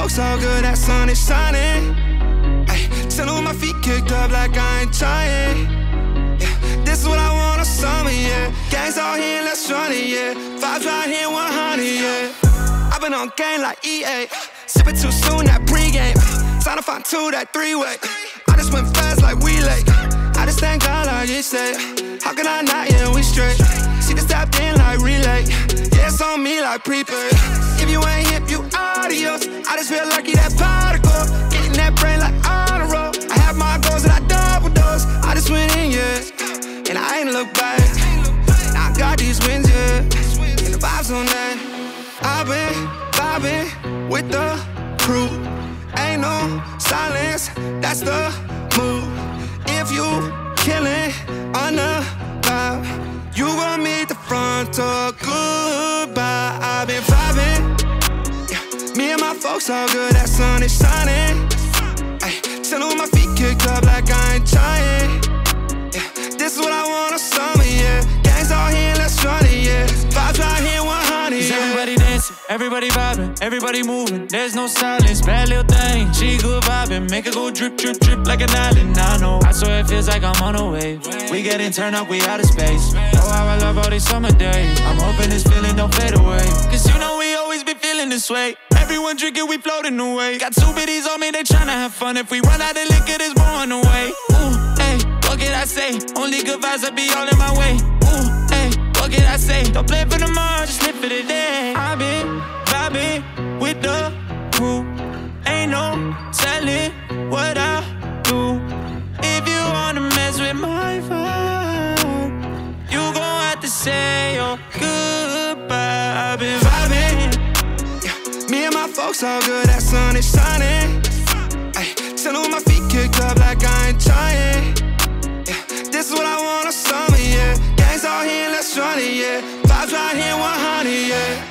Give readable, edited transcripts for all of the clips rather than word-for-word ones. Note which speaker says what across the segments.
Speaker 1: folks all good, that sun is shining. Ay, chillin' with my feet kicked up like I ain't trying. Yeah, this is what I want, a summer, yeah. Gangs all here, let's run it, yeah. Vibes right here, 100, yeah. I've been on game like EA. Sippin' too soon, that pregame. Time to find two, that three-way. I just went fast like we late. I just thank God like you say. How can I not, yeah, we straight. She just tapped in like relay. Yeah, it's on me like prepaid. If you ain't hip, you adios. I just feel lucky that particle. Getting that brain like on a roll. I have my goals and I double dose. I just went in, yeah, and I ain't look back. Now I got these wins, yeah, and the vibes on that. I've been vibing with the crew. Ain't no silence, that's the move. If you killin' on the vibe, you gon' meet the front door, goodbye. I've been vibing, yeah. Me and my folks all good, that sun is shining. Ay, chillin' with my feet kicked up like I ain't trying. Yeah, this is what I want, a summer, yeah. Gangs all here, let's run it, yeah. Vibes right here, 100, yeah.
Speaker 2: Everybody dancing, everybody vibing, everybody moving. There's no silence, bad little thing. She good vibing, make it go drip, drip, drip like an island. I know, I swear it feels like I'm on a wave. We getting turned up, we out of space. Oh, how I love all these summer days. I'm hoping this feeling don't fade away. Cause you know we always be feeling this way. Everyone drinking, we floating away. Got two biddies on me, they tryna have fun. If we run out of liquor, there's more on the way. Ooh, hey, what can I say? Only good vibes, I be all in my way. Ooh, hey, what can I say? Don't play for tomorrow, just live for the day. I've been vibing with the crew. Ain't no telling what I do. If you wanna mess with my vibe, you gon' have to say your goodbye. I've been vibing,
Speaker 1: yeah. Me and my folks all good, that sun is shining. Ay, chillin' with my feet kicked up like I ain't trying. Yeah, this is what I want, a summer, yeah. Gangs all here, let's run it, yeah. Vibes right here, 100, yeah.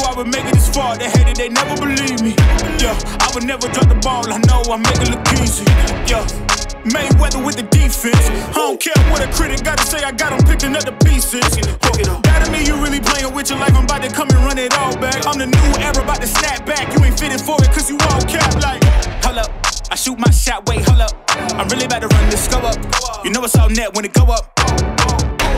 Speaker 3: I would make it this far, they hated, they never believe me. Yeah, I would never drop the ball, I know I make it look easy. Yeah, Mayweather with the defense. I don't care what a critic gotta say, I got them picking up the pieces. That to me, you really playing with your life, I'm about to come and run it all back. I'm the new era, about to snap back, you ain't fitting for it cause you all cap like. Hold up, I shoot my shot, wait, hold up. I'm really about to run this go up. You know it's all net when it go up.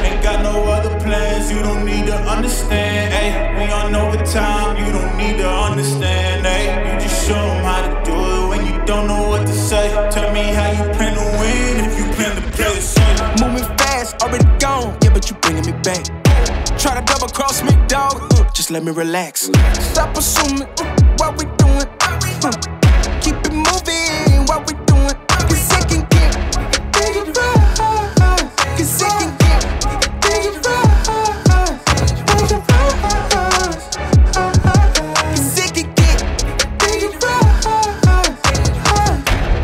Speaker 3: Ain't got no other plans, you don't need to understand, ayy. We on overtime, you don't need to understand, ayy. You just show them how to do it when you don't know what to say. Tell me how you plan to win if you plan to play it safe.
Speaker 1: Moving fast, already gone, yeah, but you bringing me back. Try to double cross me, dog, just let me relax. Stop assuming what we doing. Keep it moving, what we doing. Cause it can get dangerous. Cause it can get dangerous. Cause it can get dangerous.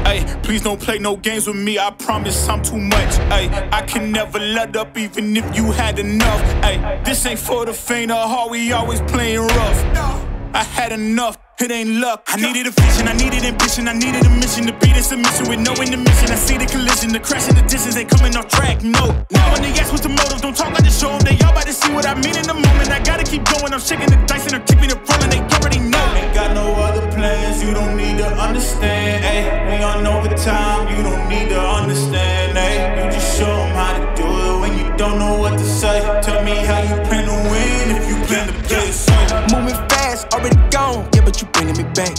Speaker 3: Ay, please don't play no games with me, I promise I'm too much. Ay, I can never let up even if you had enough. Ay, this ain't for the faint of heart, we always playing rough. I had enough, it ain't luck. I needed a vision, I needed ambition, I needed a mission to beat in submission with no intermission. I see the collision, the crash in the distance ain't coming off track, no. Now when they ask what's the motive, don't talk, I just show them. They all about to see what I mean in the moment. I gotta keep going, I'm shaking the dice and they're keeping it rolling, they already know. Ain't got no other plans, you don't need to understand, ayy. We on overtime, you don't need to understand, ayy. You just show them how to do it when you don't know what to say. Tell me how you plan to win if you plan to play it safe.
Speaker 1: Moving fast, already gone, yeah, but you bringing me back.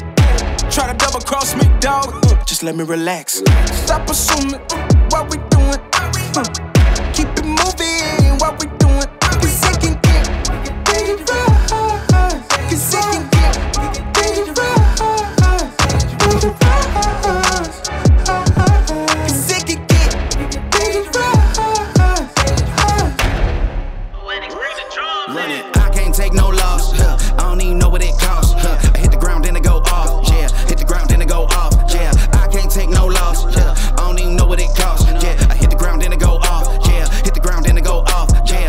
Speaker 1: Try to double cross me, dog, just let me relax. Stop assuming what we doing. Keep it moving, what we doing. Cause it can get dangerous. Cause it can get dangerous. Cause it can get dangerous.
Speaker 4: I can't take no loss. I don't even know what it costs. I hit the ground then it go off. Yeah, hit the ground then it go off. Yeah, I can't take no loss. I don't even know what it costs. Yeah, I hit the ground then it go off. Yeah, hit the ground then it go off. Yeah,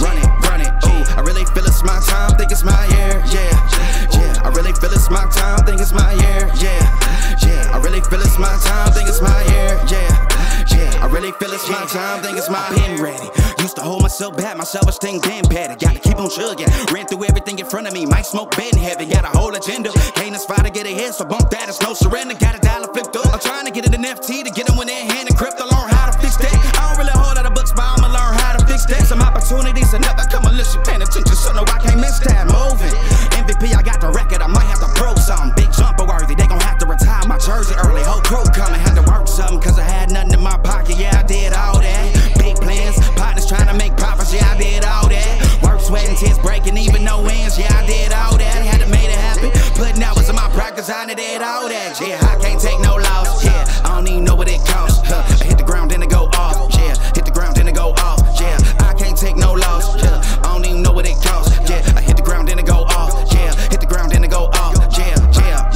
Speaker 4: run it. Ooh, I really feel it's my time. Think it's my year. Yeah, I really feel it's my time. Think it's my year. Yeah, I really feel it's my time. Think it's my year. Yeah, I really feel it's my time. Think it's my pen ready. Used to hold myself back, my self-esteem damn bad. Gotta keep on chugging. Ran through everything in front of me. Might smoke bed heavy. Got a whole agenda. Can't aspire to get ahead, so bump that. It's no surrender. Got a dollar flipped up. I'm trying to get an NFT to get them when they're in hand and crypto. Learn how to fix that. I don't really hold out of books, but I'ma learn how to fix that. Some opportunities are never come unless you paying attention. So no, I can't miss that. Moving. MVP, I got the record. I might have to pro something. Big jumper worthy. They gon' have to retire my jersey early. Whole crew coming. Had to work something cause I had nothing in my pocket. Yeah, I did all that. Big plans. Partners trying to make profits. Yeah, I did all that. Work, sweat, and tears breaking even no wins. Yeah, I did all that. Had to make it happen. Putting hours in my practice. I did all that. Yeah, I can't take no loss. Yeah, I don't even know what it costs. I hit the ground then it go off. Yeah, hit the ground then it go off. Yeah, I can't take no loss. Yeah, I don't even know what it costs. Yeah, I hit the ground then it go off. Yeah, hit the ground then it go off. Yeah,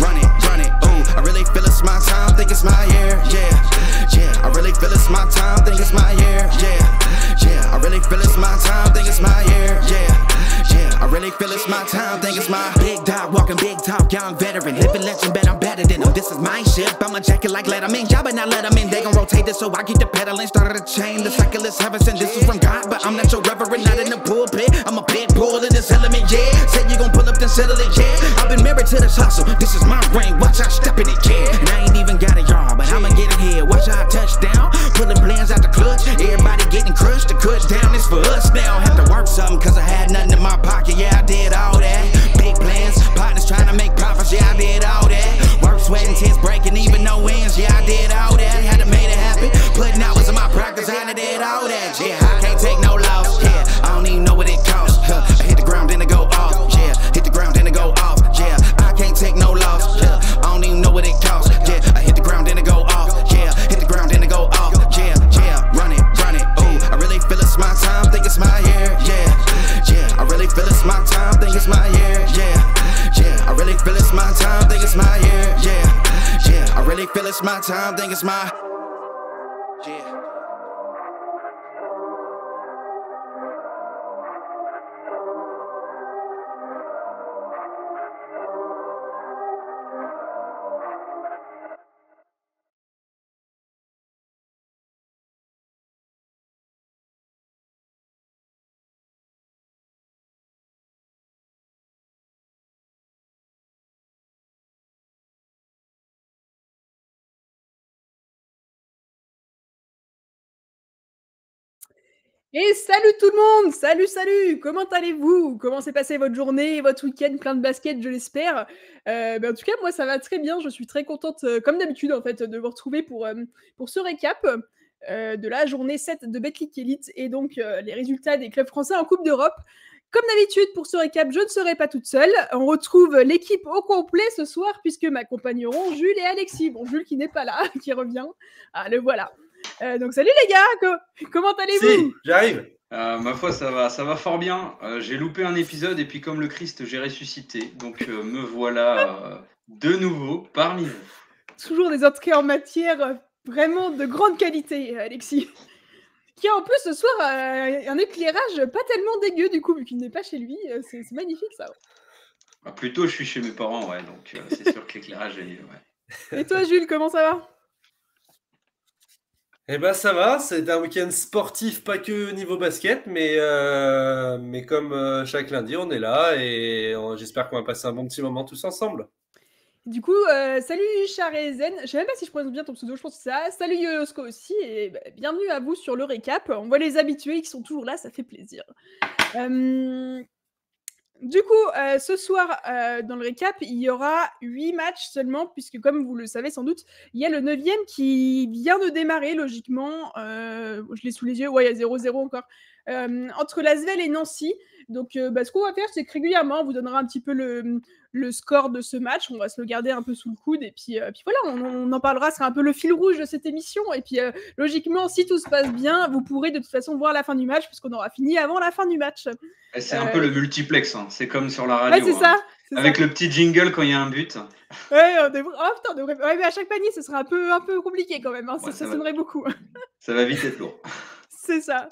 Speaker 4: run it. Ooh, I really feel it's my time. Think it's my year. Yeah, I really feel it's my time. Think it's my year. Yeah, I really feel it's my time. Think it's my year. Yeah, I really feel it's my time. Think it's my big dog walking big talk. Young veteran, living legend, bet I'm better than them. This is my ship. I'ma jack it like Letterman. Y'all better not let them in. They gon' rotate this, so I keep the pedaling. Started a chain. The cycle is heaven sent. This is from God, but I'm not your reverend. Not in the pulpit. I'm a pit bull in this element. Yeah, said you gon' pull up, then settle it. Yeah, I've been married to this hustle. This is my ring. Watch out, step in it. Yeah, and I ain't even got a yard, but I'ma get it here. Watch out, touchdown. Pulling plans out the clutch. Everybody getting crushed. The cut down is for us now. Have to work something cause I had nothing in my pocket. Yeah, I did all that. Big plans. Partners trying to make profits. Yeah, I did all that. Work, sweat, and tears breaking even no wins. Yeah, I did all that. Had to make it happen. Putting hours in my practice. I did all that. Yeah, I can't take no loss. Yeah, I don't even know what it costs. I hit the ground then it go off. Yeah, hit the ground then it go off. Yeah, I can't take no loss. Yeah, I don't even know what it costs. Yeah, I hit the ground then it go off. Yeah, hit the ground then it go off. Yeah, run it. Ooh, I really feel it's my time. Think it's my year. Yeah, I really feel it's my time. Think it's my year. Yeah, I really feel it's my time. Think it's my year. Yeah, I really feel it's my time. Think it's my yeah.
Speaker 5: Et salut tout le monde! Salut! Comment allez-vous? Comment s'est passée votre journée, votre week-end plein de basket, je l'espère? En tout cas, moi, ça va très bien. Je suis très contente, comme d'habitude, en fait, de vous retrouver pour ce récap, de la journée 7 de Betclic Elite et donc les résultats des clubs français en Coupe d'Europe. Comme d'habitude, pour ce récap, je ne serai pas toute seule. On retrouve l'équipe au complet ce soir puisque m'accompagneront Jules et Alexis. Bon, Jules qui n'est pas là, qui revient. Ah, le voilà. Donc salut les gars, comment allez-vous?
Speaker 6: Si, j'arrive.
Speaker 7: Ma foi, ça va fort bien. J'ai loupé un épisode et puis comme le Christ, j'ai ressuscité. Donc me voilà de nouveau parmi vous.
Speaker 5: Toujours des entrées en matière vraiment de grande qualité, Alexis. Qui a en plus ce soir un éclairage pas tellement dégueu du coup, vu qu'il n'est pas chez lui. C'est magnifique ça.
Speaker 7: Ah, plutôt, je suis chez mes parents, ouais. Donc c'est sûr que l'éclairage est... Ouais.
Speaker 5: Et toi, Jules, comment ça va?
Speaker 6: Eh ben ça va, c'est un week-end sportif, pas que niveau basket, mais comme chaque lundi, on est là et j'espère qu'on va passer un bon petit moment tous ensemble.
Speaker 5: Du coup, salut Charezen, je sais même pas si je prononce bien ton pseudo, je pense que c'est ça. Salut Yoyosko aussi, et bienvenue à vous sur le récap. On voit les habitués qui sont toujours là, ça fait plaisir. Du coup, ce soir, dans le récap, il y aura 8 matchs seulement, puisque comme vous le savez sans doute, il y a le 9e qui vient de démarrer, logiquement. Je l'ai sous les yeux, ouais, il y a 0-0 encore. Entre Lasvel et Nancy. Donc, ce qu'on va faire, c'est que régulièrement, on vous donnera un petit peu le score de ce match. On va se le garder un peu sous le coude. Et puis voilà, on en parlera. Ce sera un peu le fil rouge de cette émission. Et puis, logiquement, si tout se passe bien, vous pourrez de toute façon voir la fin du match, puisqu'on aura fini avant la fin du match.
Speaker 7: C'est un peu le multiplex. Hein. C'est comme sur la radio.
Speaker 5: Ouais, c'est ça.
Speaker 7: Avec le petit jingle quand il y a un but.
Speaker 5: Ouais, ouais, mais à chaque panier, ce sera un peu compliqué quand même. Hein. Ouais, ça sonnerait beaucoup.
Speaker 7: Ça va vite être lourd.
Speaker 5: C'est ça.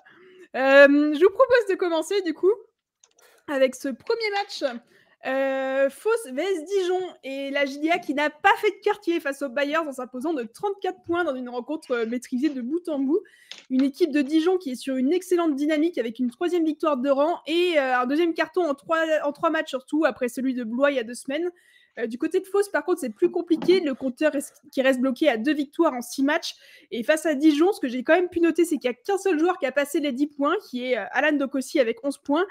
Speaker 5: Je vous propose de commencer du coup avec ce premier match. Fos vs Dijon et la JDA qui n'a pas fait de quartier face aux Bayers en s'imposant de 34 points dans une rencontre maîtrisée de bout en bout. Une équipe de Dijon qui est sur une excellente dynamique avec une 3e victoire de rang et un 2e carton en 3 matchs surtout après celui de Blois il y a 2 semaines. Du côté de Fos, par contre, c'est plus compliqué. Le compteur qui reste bloqué à 2 victoires en 6 matchs. Et face à Dijon, ce que j'ai quand même pu noter, c'est qu'il n'y a qu'un seul joueur qui a passé les 10 points, qui est Alan Dokossi avec 11 points.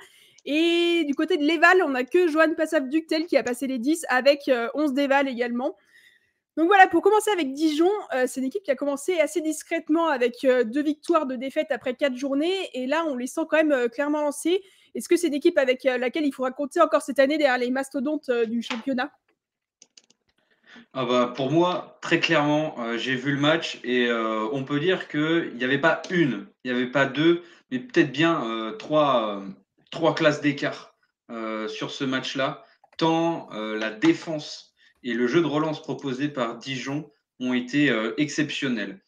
Speaker 5: Et du côté de l'Eval, on n'a que Johan Passab-Ductel qui a passé les 10 avec 11 d'Eval également. Donc voilà, pour commencer avec Dijon, c'est une équipe qui a commencé assez discrètement avec 2 victoires de défaite après 4 journées. Et là, on les sent quand même clairement lancés. Est-ce que c'est une équipe avec laquelle il faudra compter encore cette année derrière les mastodontes du championnat ?
Speaker 7: Pour moi, très clairement, j'ai vu le match et on peut dire qu'il n'y avait pas une, il n'y avait pas deux, mais peut-être bien trois classes d'écart sur ce match-là, tant la défense et le jeu de relance proposé par Dijon ont été exceptionnels.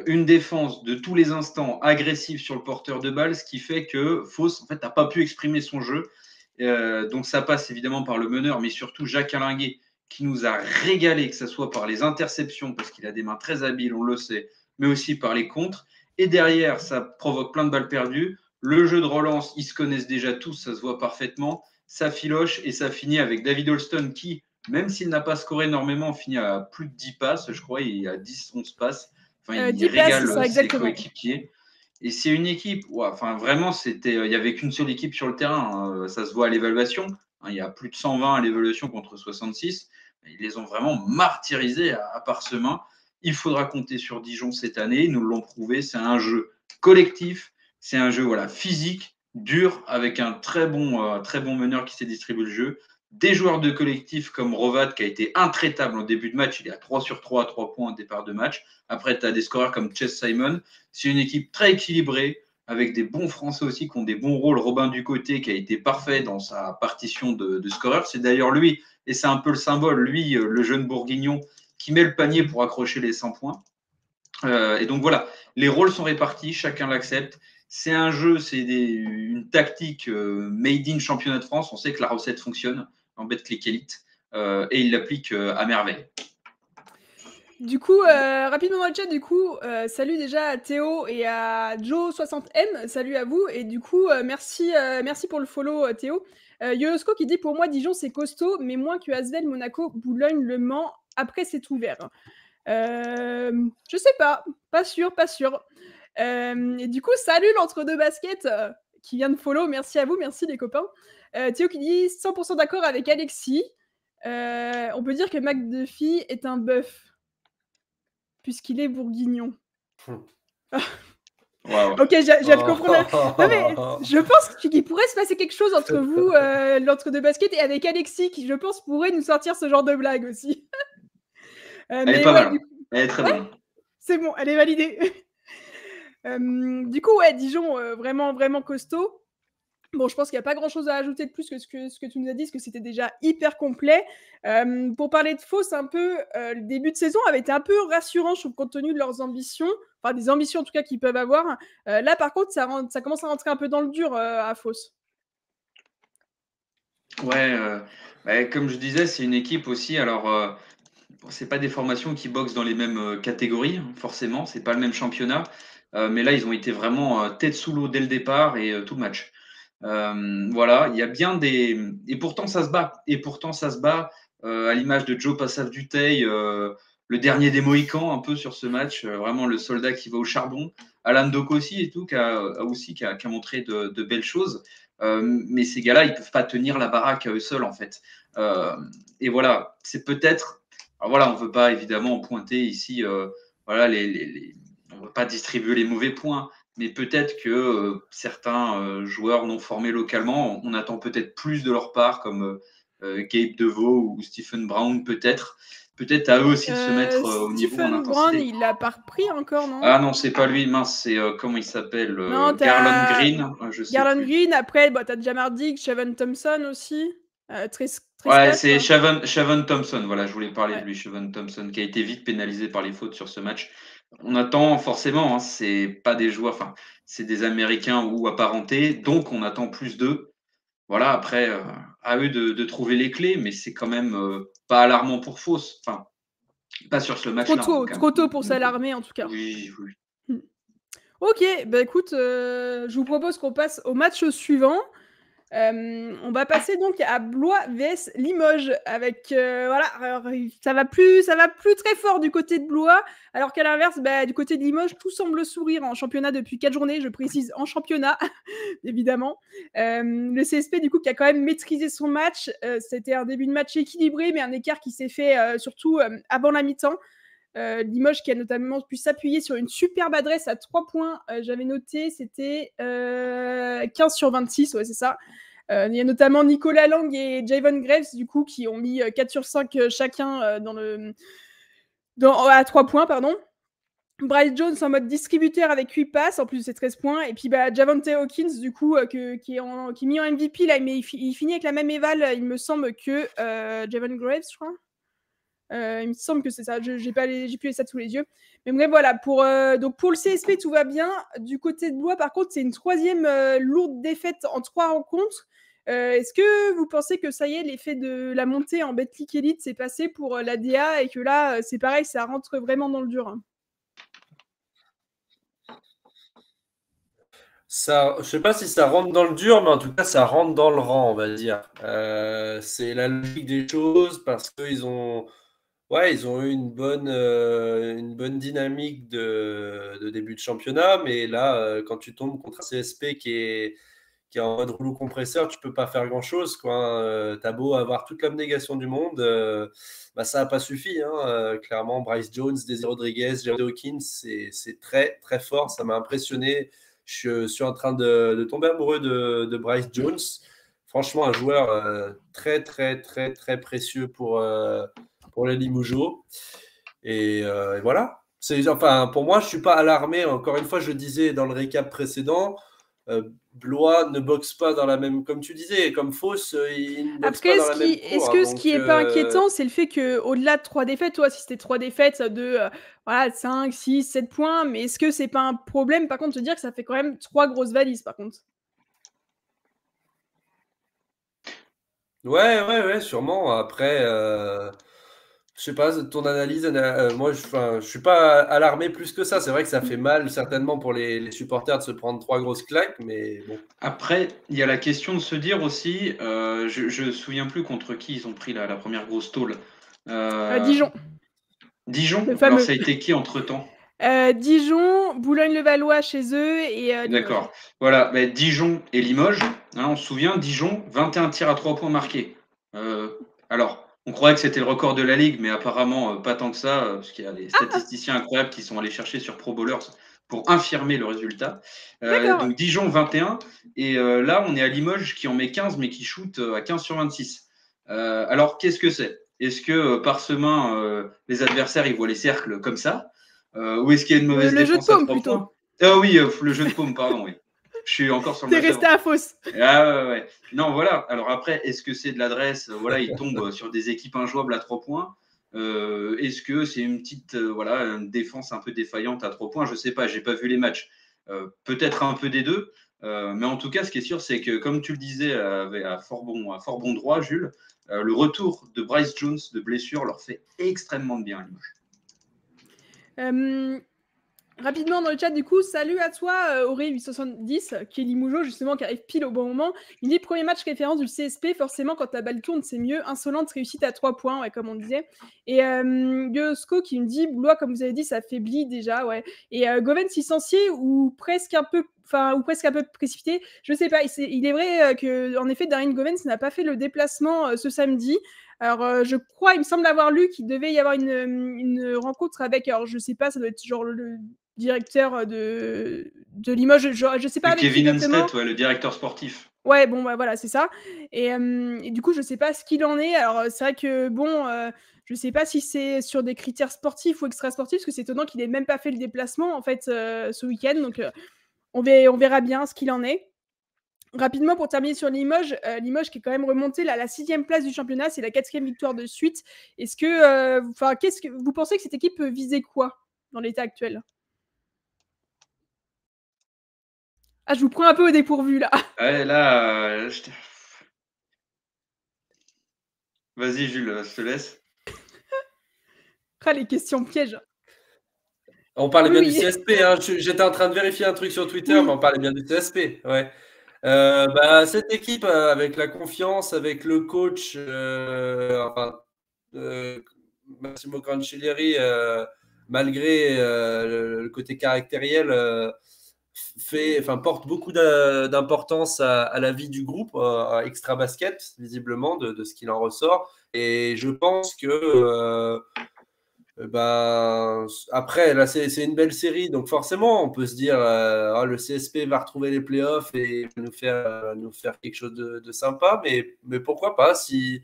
Speaker 7: Une défense de tous les instants agressive sur le porteur de balle, ce qui fait que Fos en fait, n'a pas pu exprimer son jeu. Donc ça passe évidemment par le meneur, mais surtout Jacques Alinguet, qui nous a régalé, que ce soit par les interceptions, parce qu'il a des mains très habiles, on le sait, mais aussi par les contres. Et derrière, ça provoque plein de balles perdues. Le jeu de relance, ils se connaissent déjà tous, ça se voit parfaitement. Ça filoche et ça finit avec David Holston qui, même s'il n'a pas scoré énormément, finit à plus de 10 passes, je crois, il a 10-11 passes. Enfin, il régale ses coéquipiers. Et c'est une équipe, enfin vraiment, il n'y avait qu'une seule équipe sur le terrain, ça se voit à l'évaluation. Il y a plus de 120 à l'évaluation contre 66. Ils les ont vraiment martyrisés à parsemins. Il faudra compter sur Dijon cette année. Ils nous l'ont prouvé. C'est un jeu collectif. C'est un jeu physique, dur, avec un très bon meneur qui s'est distribué le jeu. Des joueurs de collectif comme Rovat qui a été intraitable en début de match. Il est à 3 sur 3 à 3 points au départ de match. Après, tu as des scoreurs comme Chess Simon. C'est une équipe très équilibrée, avec des bons Français aussi qui ont des bons rôles. Robin Ducoté qui a été parfait dans sa partition de scoreur. C'est d'ailleurs lui, et c'est un peu le symbole, lui, le jeune bourguignon, qui met le panier pour accrocher les 100 points. Et donc voilà, les rôles sont répartis, chacun l'accepte. C'est un jeu, c'est une tactique made in championnat de France. On sait que la recette fonctionne en Betclic Elite et il l'applique à merveille.
Speaker 5: Du coup, rapidement dans le chat, salut déjà à Théo et à Joe60M, salut à vous, et du coup, merci pour le follow Théo. Yoyosko qui dit, pour moi, Dijon c'est costaud, mais moins que Asvel, Monaco, Boulogne, Le Mans, après c'est ouvert. Je sais pas sûr. Et du coup, salut l'entre-deux baskets qui vient de follow. Merci à vous, merci les copains. Théo qui dit 100% d'accord avec Alexis. On peut dire que McDuffie est un bœuf puisqu'il est bourguignon.
Speaker 7: Wow.
Speaker 5: Ok, j'ai hâte de comprendre. Non, mais je pense qu'il pourrait se passer quelque chose entre vous, l'entre-deux baskets, et avec Alexis, qui, je pense, pourrait nous sortir ce genre de blague aussi.
Speaker 7: Elle est pas mal. Elle est très bonne.
Speaker 5: C'est bon, elle est validée. Du coup, ouais, Dijon, vraiment, vraiment costaud. Bon, je pense qu'il n'y a pas grand-chose à ajouter de plus que ce que tu nous as dit, parce que c'était déjà hyper complet. Pour parler de Fos, un peu, le début de saison avait été un peu rassurant, je trouve, compte tenu de leurs ambitions, enfin des ambitions en tout cas qu'ils peuvent avoir. Là, par contre, ça commence à rentrer un peu dans le dur à Fos.
Speaker 7: Ouais, comme je disais, c'est une équipe aussi. Alors, c'est pas des formations qui boxent dans les mêmes catégories, hein, forcément. C'est pas le même championnat. Mais là, ils ont été vraiment tête sous l'eau dès le départ et tout le match. Voilà, il y a bien des. Et pourtant, ça se bat. À l'image de Joe Passave-Dutheil, le dernier des Mohicans, un peu sur ce match. Vraiment le soldat qui va au charbon. Alan Dokossi et tout, qui a montré de belles choses. Mais ces gars-là, ils ne peuvent pas tenir la baraque à eux seuls, en fait. Et voilà, c'est peut-être. Alors voilà, on ne veut pas évidemment pointer ici. Voilà, on ne veut pas distribuer les mauvais points. Mais peut-être que certains joueurs non formés localement, on attend peut-être plus de leur part, comme Gabe Deveau ou Stephen Brown, peut-être. Peut-être à eux aussi de se mettre au niveau en
Speaker 5: Stephen
Speaker 7: intensité.
Speaker 5: Brown, il l'a pas repris encore, non?
Speaker 7: Ah non, c'est pas lui, mince, c'est comment il s'appelle Garland Green.
Speaker 5: Garland Green, après, bah, t'as Jamar Diggs, Shavon Thompson aussi.
Speaker 7: Ouais, c'est Shavon Thompson, voilà, je voulais parler de lui, Shavon Thompson, qui a été vite pénalisé par les fautes sur ce match. On attend forcément, hein, c'est pas des joueurs, enfin, c'est des Américains ou apparentés, donc on attend plus d'eux. Voilà, après, à eux de trouver les clés, mais c'est quand même pas alarmant pour Fos. Enfin, pas sur ce match-là.
Speaker 5: Trop tôt pour s'alarmer, en tout cas.
Speaker 7: Oui.
Speaker 5: Ok, bah écoute, je vous propose qu'on passe au match suivant. On va passer donc à Blois vs Limoges avec voilà, alors, ça va plus très fort du côté de Blois, alors qu'à l'inverse, du côté de Limoges, tout semble sourire en championnat depuis 4 journées, je précise en championnat, évidemment. Le CSP du coup qui a quand même maîtrisé son match, c'était un début de match équilibré, mais un écart qui s'est fait surtout avant la mi-temps. Limoges qui a notamment pu s'appuyer sur une superbe adresse à 3 points, j'avais noté, c'était 15 sur 26, ouais c'est ça. Il y a notamment Nicolas Lang et Javon Graves du coup qui ont mis 4 sur 5 chacun à 3 points, pardon. Bryce Jones en mode distributeur avec 8 passes, en plus de ses 13 points. Et puis Javonte Hawkins, du coup, qui est mis en MVP, là, mais il finit avec la même éval, il me semble, que Javon Graves, je crois. Il me semble que c'est ça, j'ai plus les stats sous les yeux. Mais bref, voilà, donc pour le CSP, tout va bien. Du côté de Blois, par contre, c'est une 3e lourde défaite en 3 rencontres. Est-ce que vous pensez que ça y est, l'effet de la montée en Betclic Elite s'est passé pour la DA et que là, c'est pareil, ça rentre vraiment dans le dur, hein?
Speaker 6: Ça, je sais pas si ça rentre dans le dur, mais en tout cas, ça rentre dans le rang, on va dire. C'est la logique des choses parce qu'ils ont eu une bonne dynamique de début de championnat, mais là, quand tu tombes contre un CSP qui est en mode rouleau compresseur, tu peux pas faire grand-chose, quoi. T'as beau avoir toute l'abnégation du monde, ça n'a pas suffi, hein. Clairement, Bryce Jones, Désiré Rodriguez, Javonte Hawkins, c'est très, très fort. Ça m'a impressionné. Je suis en train de tomber amoureux de Bryce Jones. Franchement, un joueur très, très, très, très précieux pour les Limougeaux. Et voilà. Pour moi, je ne suis pas alarmé. Encore une fois, je disais dans le récap précédent, Blois ne boxe pas dans la même, comme tu disais, comme Fos, il ne boxe pas dans la même cour.
Speaker 5: Est-ce que ce qui n'est pas inquiétant, c'est le fait qu'au-delà de 3 défaites, toi, si c'était 3 défaites de 5, 6, 7 points, mais est-ce que c'est pas un problème, par contre, de dire que ça fait quand même 3 grosses valises, par contre?
Speaker 6: Ouais, sûrement. Après, je sais pas, ton analyse, moi, je suis pas alarmé plus que ça. C'est vrai que ça fait mal, certainement, pour les supporters de se prendre 3 grosses claques, mais bon.
Speaker 7: Après, il y a la question de se dire aussi, je me souviens plus contre qui ils ont pris la première grosse tôle.
Speaker 5: Dijon.
Speaker 7: Dijon. Alors, ça a été qui entre-temps?
Speaker 5: Dijon, Boulogne-le-Valois chez eux et Limoges.
Speaker 7: D'accord. Voilà, Dijon et Limoges. Hein, on se souvient, Dijon, 21 tirs à 3 points marqués. Alors, on croyait que c'était le record de la Ligue, mais apparemment pas tant que ça, parce qu'il y a des statisticiens incroyables qui sont allés chercher sur Pro Bowlers pour infirmer le résultat. Donc Dijon, 21. Et là, on est à Limoges qui en met 15, mais qui shoot à 15 sur 26. Alors, qu'est-ce que c'est? Est-ce que parsemant les adversaires, ils voient les cercles comme ça? Ou est-ce qu'il y a une mauvaise
Speaker 5: Le jeu de
Speaker 7: défense à
Speaker 5: paume
Speaker 7: 3
Speaker 5: plutôt.
Speaker 7: points? Ah oui, le jeu de paume, pardon, oui. Je suis encore sur le
Speaker 5: T'es resté à fausse.
Speaker 7: Ah ouais. Non, voilà. Alors après, est-ce que c'est de l'adresse? Voilà, il tombe sur des équipes injouables à 3 points. Est-ce que c'est une petite une défense un peu défaillante à 3 points? Je sais pas, j'ai pas vu les matchs. Peut-être un peu des deux. Mais en tout cas, ce qui est sûr, c'est que, comme tu le disais à fort bon droit, Jules, le retour de Bryce Jones de blessure leur fait extrêmement de bien à Limoges.
Speaker 5: Rapidement dans le chat, du coup, salut à toi, Auré870, qui est Limougeau, justement, qui arrive pile au bon moment. Il dit premier match référence du CSP, forcément, quand la balle tourne, c'est mieux. Insolente réussite à 3 points, ouais, comme on disait. Et Yosko qui me dit, Boulois, comme vous avez dit, ça affaiblit déjà, ouais. Et Govens licencié ou presque un peu précipité. Je sais pas, il est vrai qu'en effet, Darren Govens n'a pas fait le déplacement ce samedi. Alors, je crois, il me semble avoir lu qu'il devait y avoir une rencontre avec, alors je sais pas, ça doit être genre le directeur de Limoges, je sais pas avec
Speaker 7: Kevin
Speaker 5: exactement.
Speaker 7: Henstedt, le directeur sportif.
Speaker 5: Ouais, bon, voilà, c'est ça. Et du coup, je sais pas ce qu'il en est. Alors, c'est vrai que, je sais pas si c'est sur des critères sportifs ou extra-sportifs, parce que c'est étonnant qu'il ait même pas fait le déplacement, en fait, ce week-end. Donc, on verra bien ce qu'il en est. Rapidement, pour terminer sur Limoges, Limoges qui est quand même remonté là, à la 6e place du championnat, c'est la 4e victoire de suite. Est-ce que, qu'est-ce que vous pensez que cette équipe peut viser quoi dans l'état actuel? Ah, je vous prends un peu au dépourvu là.
Speaker 7: Ouais, là, vas-y Jules, je te laisse.
Speaker 5: Ah, les questions pièges.
Speaker 6: On parlait bien du CSP, hein. J'étais en train de vérifier un truc sur Twitter, mais on parlait bien du CSP, ouais. Cette équipe, avec la confiance, avec le coach, Massimo Cancellieri, malgré le côté caractériel, porte beaucoup d'importance à la vie du groupe, à Extra Basket, visiblement, de ce qu'il en ressort. Et je pense que après, là, c'est une belle série, donc forcément, on peut se dire le CSP va retrouver les playoffs et nous faire quelque chose de sympa, mais pourquoi pas, s'il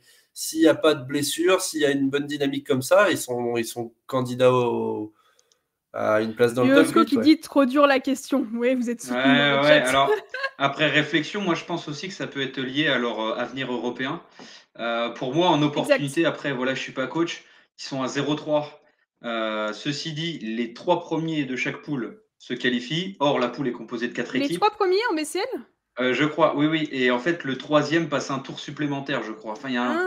Speaker 6: n'y a pas de blessure, s'il y a une bonne dynamique comme ça, ils sont candidats à une place dans le top 8.
Speaker 5: Qui dit trop dur la question. Oui, vous êtes soutenu dans le chat.
Speaker 7: Alors, après réflexion, moi je pense aussi que ça peut être lié à leur avenir européen. Pour moi, en opportunité, exact. Après, voilà, je suis pas coach, ils sont à 0-3. Ceci dit, les 3 premiers de chaque poule se qualifient. Or, la poule est composée de 4 équipes.
Speaker 5: Les 3 premiers en BCL?
Speaker 7: Je crois, oui. Et en fait, le 3e passe un tour supplémentaire, je crois. Enfin, il y a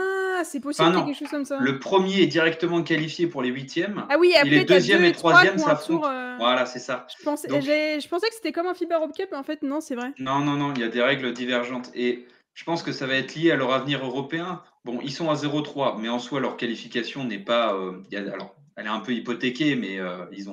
Speaker 5: c'est possible qu'il y ait quelque chose comme ça.
Speaker 7: Le premier est directement qualifié pour les 8e.
Speaker 5: Ah oui, après,
Speaker 7: et les 2e et 3e s'affrontent. Voilà, c'est ça.
Speaker 5: Je pensais que c'était comme un FIBA Europe Cup, mais en fait, non, c'est vrai.
Speaker 7: Non, il y a des règles divergentes. Et je pense que ça va être lié à leur avenir européen. Bon, ils sont à 0-3, mais en soi, leur qualification n'est pas... alors, elle est un peu hypothéquée, mais ils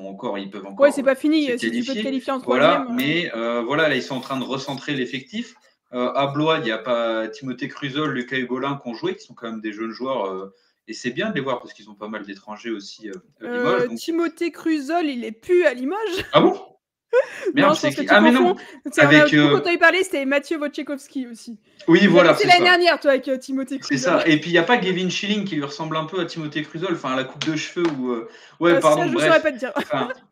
Speaker 7: peuvent encore.
Speaker 5: Ouais, c'est pas fini. Si tu peux te qualifier en 3e.
Speaker 7: Voilà, mais là, ils sont en train de recentrer l'effectif. À Blois, il n'y a pas Timothée Cruzol, Lucas Hugolin qui ont joué, qui sont quand même des jeunes joueurs. Et c'est bien de les voir parce qu'ils ont pas mal d'étrangers aussi à Limoges. Donc...
Speaker 5: Timothée Cruzol, il est plus à Limoges.
Speaker 7: Ah bon?
Speaker 5: Merde, c'est qui? Ah mais non. Avec quand on y parlait, c'était Mathieu Wojciechowski aussi.
Speaker 7: Oui, voilà.
Speaker 5: C'est l'année dernière, toi, avec Timothée Cruzol.
Speaker 7: C'est ça. Et puis il n'y a pas Gavin Schilling qui lui ressemble un peu à Timothée Cruzol, enfin à la coupe de cheveux ou. Ouais, pardon.
Speaker 5: Ça, je ne saurais pas te dire.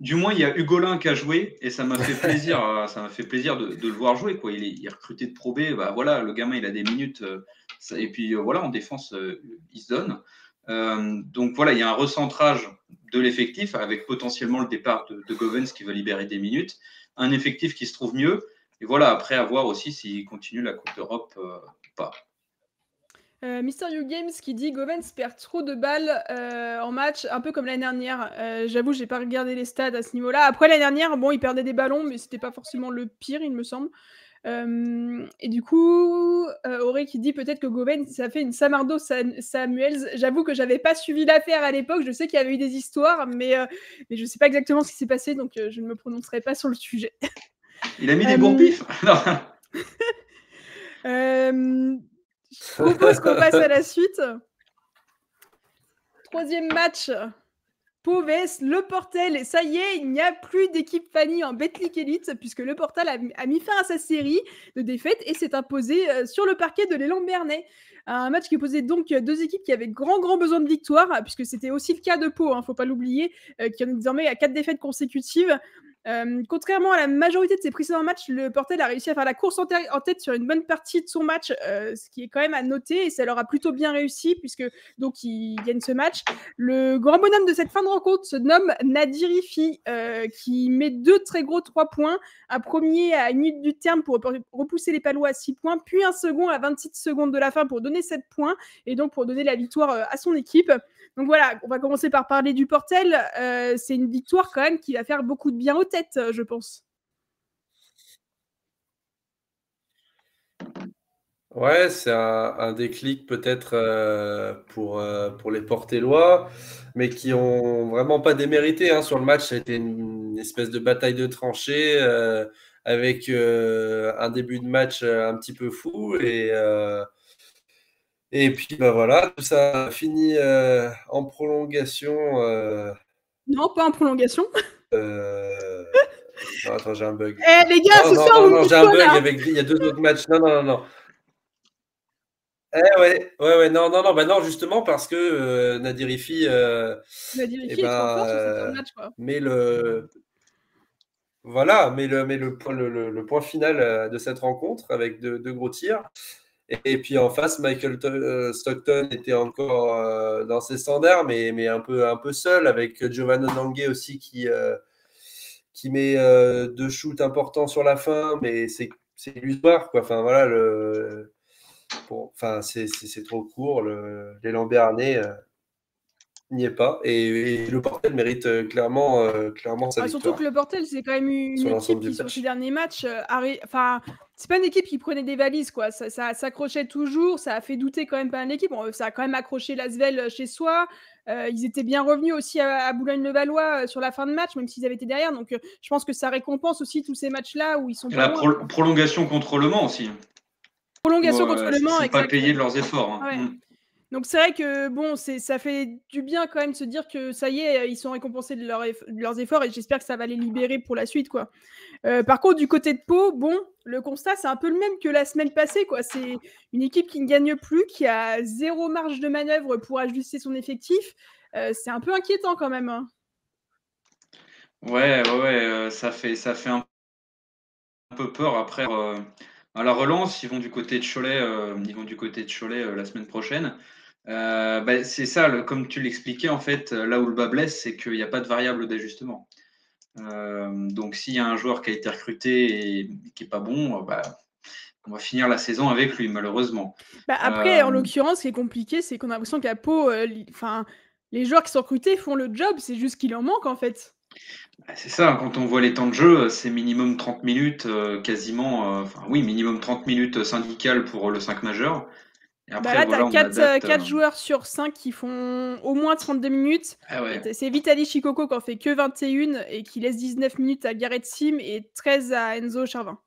Speaker 7: Du moins, il y a Hugolin qui a joué et ça m'a fait plaisir. De le voir jouer, quoi. Il est recruté de Pro B. Voilà, le gamin, il a des minutes. Et puis voilà, en défense, il se donne. Donc voilà, il y a un recentrage de l'effectif avec potentiellement le départ de Govens qui va libérer des minutes, un effectif qui se trouve mieux, et voilà, après à voir aussi s'il continue la Coupe d'Europe ou pas.
Speaker 5: Mister You Games qui dit Govens perd trop de balles en match, un peu comme l'année dernière. J'avoue, j'ai pas regardé les stats à ce niveau-là. Après l'année dernière, il perdait des ballons, mais c'était pas forcément le pire, il me semble. Et du coup, Auré qui dit peut-être que Goben, ça fait une Samardo Samuels. J'avoue que j'avais pas suivi l'affaire à l'époque. Je sais qu'il y avait eu des histoires, mais je sais pas exactement ce qui s'est passé, donc je ne me prononcerai pas sur le sujet.
Speaker 7: Il a mis des bons pifs.
Speaker 5: Je propose qu'on passe à la suite. Troisième match. Pau vs Le Portel. Et ça y est, il n'y a plus d'équipe Fanny en Betclic Elite, puisque Le Portel a mis fin à sa série de défaites et s'est imposé sur le parquet de l'Élan Bernay. Un match qui opposait donc deux équipes qui avaient grand besoin de victoire, puisque c'était aussi le cas de Pau, faut pas l'oublier, qui en est désormais à 4 défaites consécutives. Contrairement à la majorité de ses précédents matchs, le Portel a réussi à faire la course en tête sur une bonne partie de son match, ce qui est quand même à noter, et ça leur a plutôt bien réussi, puisque donc ils gagnent ce match. Le grand bonhomme de cette fin de rencontre se nomme Nadir Ifi, qui met 2 très gros 3 points, un premier à 1 minute du terme pour repousser les Palois à 6 points, puis un second à 26 secondes de la fin pour donner 7 points, et donc pour donner la victoire à son équipe. Donc voilà, on va commencer par parler du Portel. C'est une victoire quand même qui va faire beaucoup de bien aux têtes, je pense.
Speaker 6: Ouais, c'est un déclic peut-être pour les Portellois, mais qui ont vraiment pas démérité sur le match. Ça a été une espèce de bataille de tranchées avec un début de match un petit peu fou et puis voilà, tout ça a fini en prolongation.
Speaker 5: Non, pas en prolongation.
Speaker 6: Non, attends, j'ai un bug.
Speaker 5: Les gars, ce soir,
Speaker 6: non, j'ai un bug. Il y a 2 autres matchs. Non. Ouais, non, justement, parce que Nadir Ifi
Speaker 5: est trop fort sur cette fin de match, quoi.
Speaker 6: Mais le point final de cette rencontre avec deux gros tirs. Et puis en face, Michael Stockton était encore dans ses standards, mais un peu seul, avec Giovanni Nangue aussi qui met 2 shoots importants sur la fin, mais c'est illusoire, quoi. Enfin voilà, c'est trop court. L'élan Béarnais n'y est pas, et le Portel mérite clairement sa victoire.
Speaker 5: Surtout que le Portel, c'est quand même une équipe qui, sur ces derniers matchs, c'est pas une équipe qui prenait des valises, quoi. Ça s'accrochait toujours, ça a fait douter quand même pas l'équipe. Ça a quand même accroché l'Asvel chez soi. Ils étaient bien revenus aussi à Boulogne-le-Valois sur la fin de match, même s'ils avaient été derrière. Donc je pense que ça récompense aussi tous ces matchs-là où ils sont
Speaker 7: pas loin. Prolongation contre Le Mans aussi.
Speaker 5: Prolongation contre Le Mans,
Speaker 7: ils ne sont pas payés de leurs efforts.
Speaker 5: Ouais. Donc c'est vrai que ça fait du bien quand même de se dire que ça y est, ils sont récompensés de leurs efforts, et j'espère que ça va les libérer pour la suite, quoi. Par contre, du côté de Pau, le constat c'est un peu le même que la semaine passée, quoi. C'est une équipe qui ne gagne plus, qui a 0 marge de manœuvre pour ajuster son effectif. C'est un peu inquiétant quand même.
Speaker 7: Ouais, ça fait un peu peur. Après, à la relance, ils vont du côté de Cholet, la semaine prochaine. C'est ça, comme tu l'expliquais, en fait, là où le bas blesse, c'est qu'il n'y a pas de variable d'ajustement. Donc, s'il y a un joueur qui a été recruté et qui n'est pas bon, on va finir la saison avec lui, malheureusement.
Speaker 5: Après, en l'occurrence, ce qui est compliqué, c'est qu'on a l'impression qu'à Pau, les joueurs qui sont recrutés font le job, c'est juste qu'il en manque, en fait.
Speaker 7: C'est ça, quand on voit les temps de jeu, c'est minimum 30 minutes, quasiment. Minimum 30 minutes syndicales pour le 5 majeur.
Speaker 5: Et après, là, tu as 4 joueurs sur 5 qui font au moins 32 minutes.
Speaker 7: Ah ouais.
Speaker 5: C'est Vitaly Chikoko qui en fait que 21 et qui laisse 19 minutes à Gareth Sim et 13 à Enzo Charvin.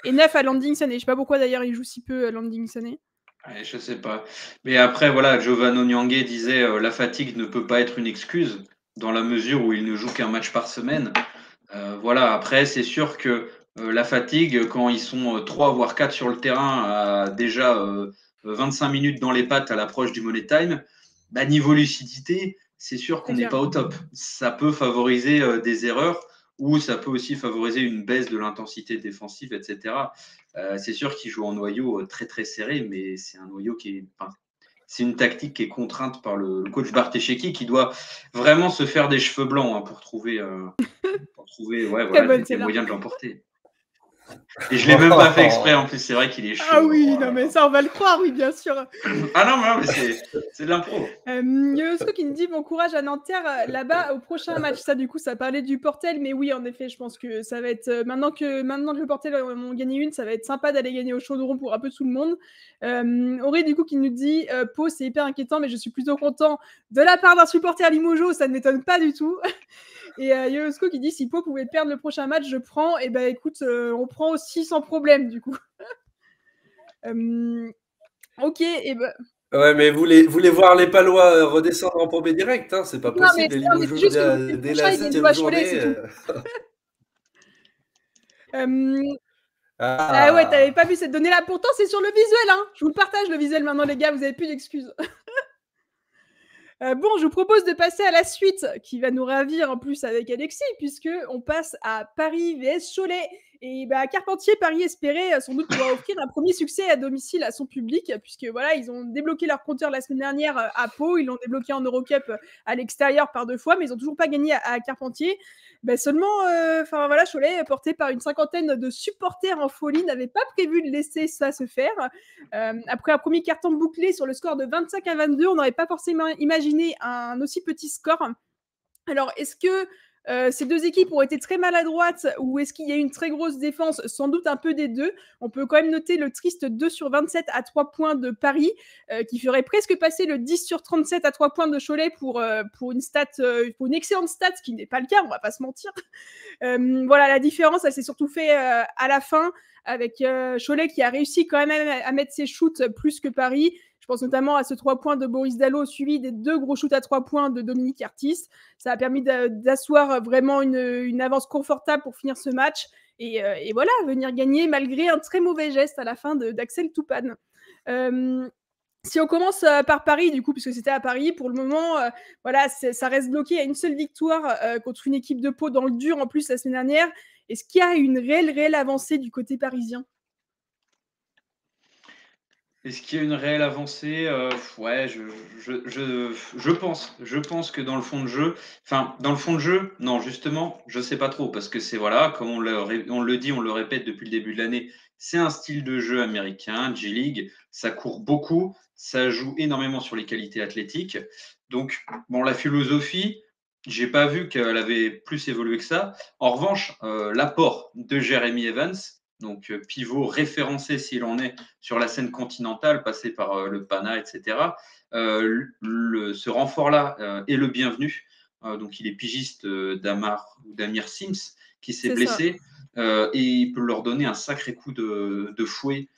Speaker 5: Et 9 à Landing Sané. Je sais pas pourquoi d'ailleurs il joue si peu Landing Sané.
Speaker 7: Ouais, je sais pas. Mais après, Giovanni Nangue disait la fatigue ne peut pas être une excuse dans la mesure où il ne joue qu'un match par semaine. Après, c'est sûr que la fatigue, quand ils sont 3 voire 4 sur le terrain, à déjà 25 minutes dans les pattes à l'approche du Money Time, niveau lucidité, c'est sûr qu'on n'est pas au top. Ça peut favoriser des erreurs, ou ça peut aussi favoriser une baisse de l'intensité défensive, etc. C'est sûr qu'ils jouent en noyau très très serré, mais c'est un noyau c'est une tactique qui est contrainte par le coach Bartesheki, qui doit vraiment se faire des cheveux blancs pour trouver les moyens de l'emporter. Et je l'ai même pas fait exprès en plus, c'est vrai qu'il est chaud.
Speaker 5: Ah oui, non mais ça on va le croire, oui bien sûr.
Speaker 7: Ah non, mais c'est de l'impro.
Speaker 5: Yosko qui nous dit bon courage à Nanterre là-bas au prochain match. Ça du coup ça parlait du Portel, mais oui en effet je pense que ça va être maintenant que le Portel ont gagné une, ça va être sympa d'aller gagner au Chaudron pour un peu tout le monde. Auré du coup qui nous dit Pau c'est hyper inquiétant mais je suis plutôt content de la part d'un supporter Limoges, ça ne m'étonne pas du tout. Et Yosko qui dit si Pau pouvait perdre le prochain match, je prends. Et ben écoute, on prend aussi sans problème du coup. Ok, et ben.
Speaker 6: Ouais, mais vous voulez voir les Palois redescendre en Pro B direct, hein, c'est pas
Speaker 5: Non,
Speaker 6: possible.
Speaker 5: mais
Speaker 6: Les Limoges
Speaker 5: juste
Speaker 6: dès la
Speaker 5: prochain, il
Speaker 6: 7e
Speaker 5: doit
Speaker 6: journée.
Speaker 5: Cholet, Ah ouais, t'avais pas vu cette donnée-là. Pourtant, c'est sur le visuel. Hein. Je vous le partage, le visuel maintenant, les gars. Vous avez plus d'excuses. Bon, je vous propose de passer à la suite, qui va nous ravir en plus avec Alexis, puisqu'on passe à Paris vs Cholet. Et bah, Carpentier, Paris espérait sans doute pouvoir offrir un premier succès à domicile à son public, puisque voilà, ils ont débloqué leur compteur la semaine dernière à Pau, ils l'ont débloqué en Eurocup à l'extérieur par 2 fois, mais ils n'ont toujours pas gagné à Carpentier. Bah, seulement, voilà, Cholet, porté par une 50aine de supporters en folie, n'avait pas prévu de laisser ça se faire. Après un premier carton bouclé sur le score de 25-22, on n'aurait pas forcément imaginé un aussi petit score. Alors, est-ce que ces deux équipes ont été très maladroites ou est-ce qu'il y a eu une très grosse défense? Sans doute un peu des deux. On peut quand même noter le triste 2/27 à 3 points de Paris qui ferait presque passer le 10/37 à 3 points de Cholet pour une excellente stat, ce qui n'est pas le cas, on va pas se mentir. Voilà, la différence, elle s'est surtout faite à la fin avec Cholet qui a réussi quand même à mettre ses shoots plus que Paris. Je pense notamment à ce 3 points de Boris Dalot, suivi des 2 gros shoots à 3 points de Dominique Artis. Ça a permis d'asseoir vraiment une avance confortable pour finir ce match. Et voilà, venir gagner malgré un très mauvais geste à la fin d'Axel Toupane. Si on commence par Paris, du coup, puisque c'était à Paris, pour le moment, voilà, ça reste bloqué à une seule victoire contre une équipe de Pau dans le dur en plus la semaine dernière. Est-ce qu'il y a une réelle avancée du côté parisien?
Speaker 7: Est-ce qu'il y a une réelle avancée? Ouais, je pense que dans le fond de jeu, non, justement, je sais pas trop, parce que c'est voilà, comme on le dit, on le répète depuis le début de l'année, c'est un style de jeu américain, G-League, ça court beaucoup, ça joue énormément sur les qualités athlétiques. Donc, bon, la philosophie, j'ai pas vu qu'elle avait plus évolué que ça. En revanche, l'apport de Jeremy Evans, donc pivot référencé s'il en est sur la scène continentale, passé par le PANA, etc. Ce renfort-là est le bienvenu. Donc il est pigiste d'Amir Sims qui s'est blessé et il peut leur donner un sacré coup de fouet.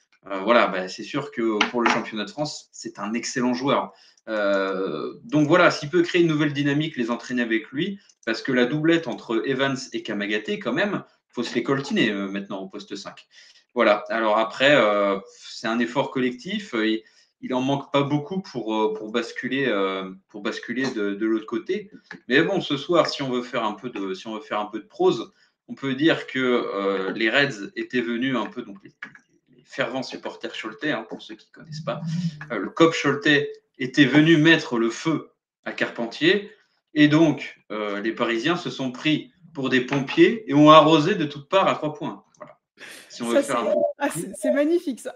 Speaker 7: Voilà, bah, c'est sûr que pour le championnat de France, c'est un excellent joueur. Donc voilà, s'il peut créer une nouvelle dynamique, les entraîner avec lui, parce que la doublette entre Evans et Kamagaté, quand même, il faut se les coltiner maintenant au poste 5. Voilà, alors après, c'est un effort collectif. Il en manque pas beaucoup pour basculer de l'autre côté. Mais bon, ce soir, si on veut faire un peu de prose, on peut dire que les Reds étaient venus un peu, donc les fervents supporters choletais, hein, pour ceux qui ne connaissent pas. Le COP choletais était venu mettre le feu à Carpentier. Et donc, les Parisiens se sont pris pour des pompiers et ont arrosé de toutes parts à 3 points. Voilà. Si on veut faire
Speaker 5: c'est magnifique, ça.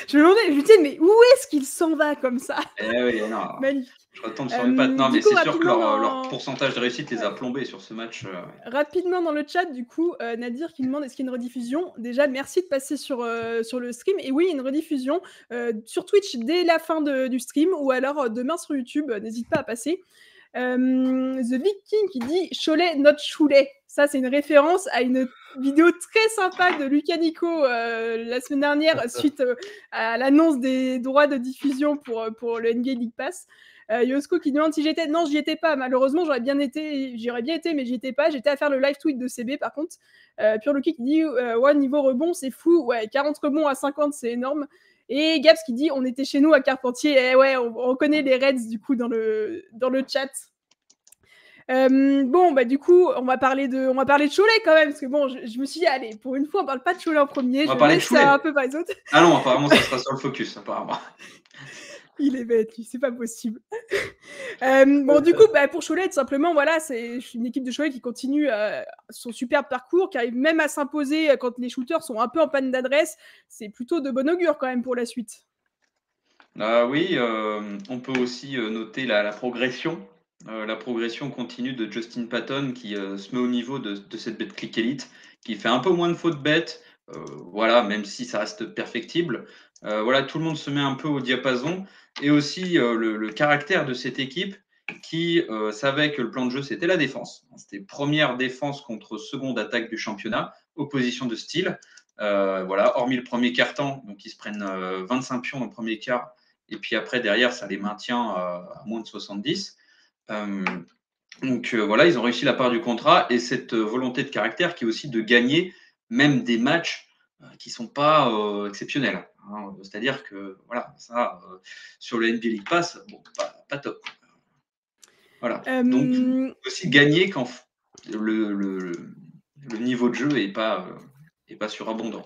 Speaker 5: Je me demandais, je me disais, mais où est-ce qu'il s'en va comme ça?
Speaker 7: Oui, non.
Speaker 5: Magnifique.
Speaker 7: Je retombe sur mes pattes. Non, mais c'est sûr que leur pourcentage de réussite les a plombés sur ce match.
Speaker 5: Rapidement dans le chat, du coup, Nadir qui demande est-ce qu'il y a une rediffusion? Déjà, merci de passer sur le stream. Et oui, il y a une rediffusion sur Twitch dès la fin du stream ou alors demain sur YouTube. N'hésite pas à passer. The Viking qui dit Cholet, not Choulet. Ça, c'est une référence à une vidéo très sympa de Lucas Nico la semaine dernière suite à l'annonce des droits de diffusion pour le NBA League Pass. Yosko qui demande si j'étais. Non, j'y étais pas. Malheureusement, j'aurais bien été, mais j'y étais pas. J'étais à faire le live tweet de CB par contre. Pure Lucky qui dit ouais, niveau rebond, c'est fou. Ouais, 40 rebonds à 50, c'est énorme. Et Gabs qui dit on était chez nous à Carpentier. Et ouais, on connaît les Reds du coup dans le chat. Bon, bah du coup, on va parler de Cholet quand même, parce que bon, je me suis dit, allez, pour une fois, on parle pas de Cholet en premier.
Speaker 7: On va parler de Cholet.
Speaker 5: Un peu par les autres.
Speaker 7: Ah non, apparemment, ça sera sur le focus, apparemment.
Speaker 5: Il est bête, lui, c'est pas possible. Bon, du coup, pour Cholet, tout simplement, voilà, c'est une équipe de Cholet qui continue son superbe parcours, qui arrive même à s'imposer quand les shooters sont un peu en panne d'adresse. C'est plutôt de bon augure quand même pour la suite.
Speaker 7: Oui, on peut aussi noter la progression. La progression continue de Justin Patton qui se met au niveau de cette Betclic Elite, qui fait un peu moins de fautes bêtes, voilà, même si ça reste perfectible. Voilà, tout le monde se met un peu au diapason. Et aussi le caractère de cette équipe qui savait que le plan de jeu, c'était la défense. C'était première défense contre seconde attaque du championnat, opposition de style. Voilà, hormis le premier quart-temps, donc ils se prennent 25 pions dans le premier quart. Et puis après, derrière, ça les maintient à moins de 70. Donc voilà, ils ont réussi la part du contrat et cette volonté de caractère qui est aussi de gagner même des matchs qui ne sont pas exceptionnels. Hein. C'est-à-dire que voilà, ça, sur le NBA League Pass, bon, pas top. Voilà. Donc aussi gagner quand le niveau de jeu n'est pas surabondant.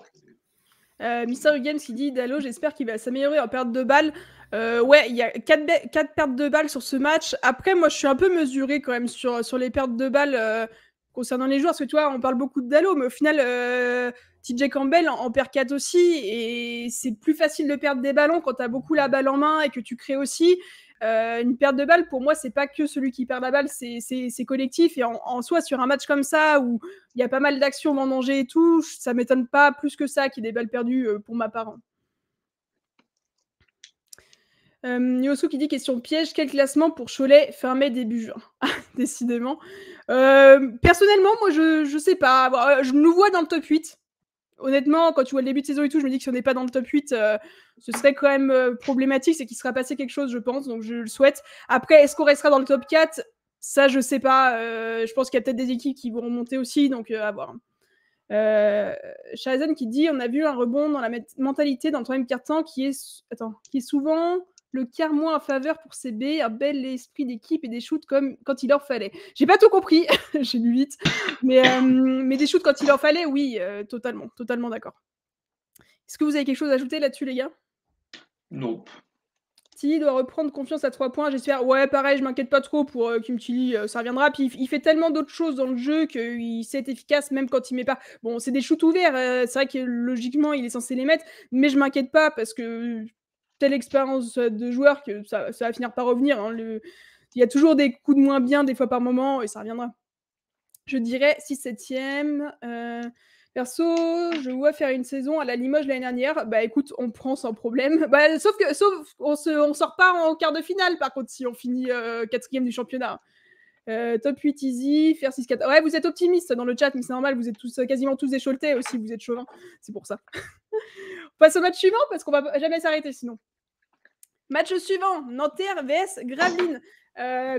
Speaker 5: Mystery Games qui dit Dalo, j'espère qu'il va s'améliorer en perte de balles. Ouais, il y a 4 pertes de balles sur ce match. Après, moi, je suis un peu mesurée quand même sur les pertes de balles concernant les joueurs. Parce que tu vois, on parle beaucoup de Dalo, mais au final, TJ Campbell en perd 4 aussi. Et c'est plus facile de perdre des ballons quand tu as beaucoup la balle en main et que tu crées aussi. Une perte de balle, pour moi, c'est pas que celui qui perd la balle, c'est collectif. Et en soi, sur un match comme ça, où il y a pas mal d'actions en danger et tout, ça m'étonne pas plus que ça qu'il y ait des balles perdues pour ma part. Yosu qui dit question piège, quel classement pour Cholet fin mai début juin? Décidément. Personnellement, moi je sais pas. Je nous vois dans le top 8. Honnêtement, quand tu vois le début de saison et tout, je me dis que si on n'est pas dans le top 8, ce serait quand même problématique. C'est qu'il sera passé quelque chose, je pense. Donc je le souhaite. Après, est-ce qu'on restera dans le top 4? Ça, je sais pas. Je pense qu'il y a peut-être des équipes qui vont remonter aussi. Donc à voir. Shazan qui dit on a vu un rebond dans la mentalité dans le troisième quart-temps qui est souvent le quart moins en faveur pour CB, un bel esprit d'équipe et des shoots comme quand il leur fallait. J'ai pas tout compris, j'ai lu vite, mais des shoots quand il leur fallait, oui, totalement d'accord. Est-ce que vous avez quelque chose à ajouter là-dessus, les gars?
Speaker 7: Non.
Speaker 5: Tilly doit reprendre confiance à 3 points, j'espère. Ouais, pareil, je m'inquiète pas trop pour Kim Tilly, ça reviendra. Puis il fait tellement d'autres choses dans le jeu qu'il sait être efficace même quand il met pas. Bon, c'est des shoots ouverts, c'est vrai que logiquement il est censé les mettre, mais je m'inquiète pas parce que telle expérience de joueur que ça va finir par revenir. Hein. Il y a toujours des coups de moins bien des fois par moment et ça reviendra. Je dirais 6/7e. Perso, je vois faire une saison à la Limoges l'année dernière. Bah écoute, on prend sans problème. Bah, sauf on sort pas en quart de finale, par contre, si on finit 4e du championnat. Top 8 easy, faire 6-4. Ouais, vous êtes optimistes dans le chat, mais c'est normal, vous êtes quasiment tous des Choletais aussi, vous êtes chauvins. C'est pour ça. On passe au match suivant, parce qu'on va jamais s'arrêter sinon. Match suivant, Nanterre vs Gravelines.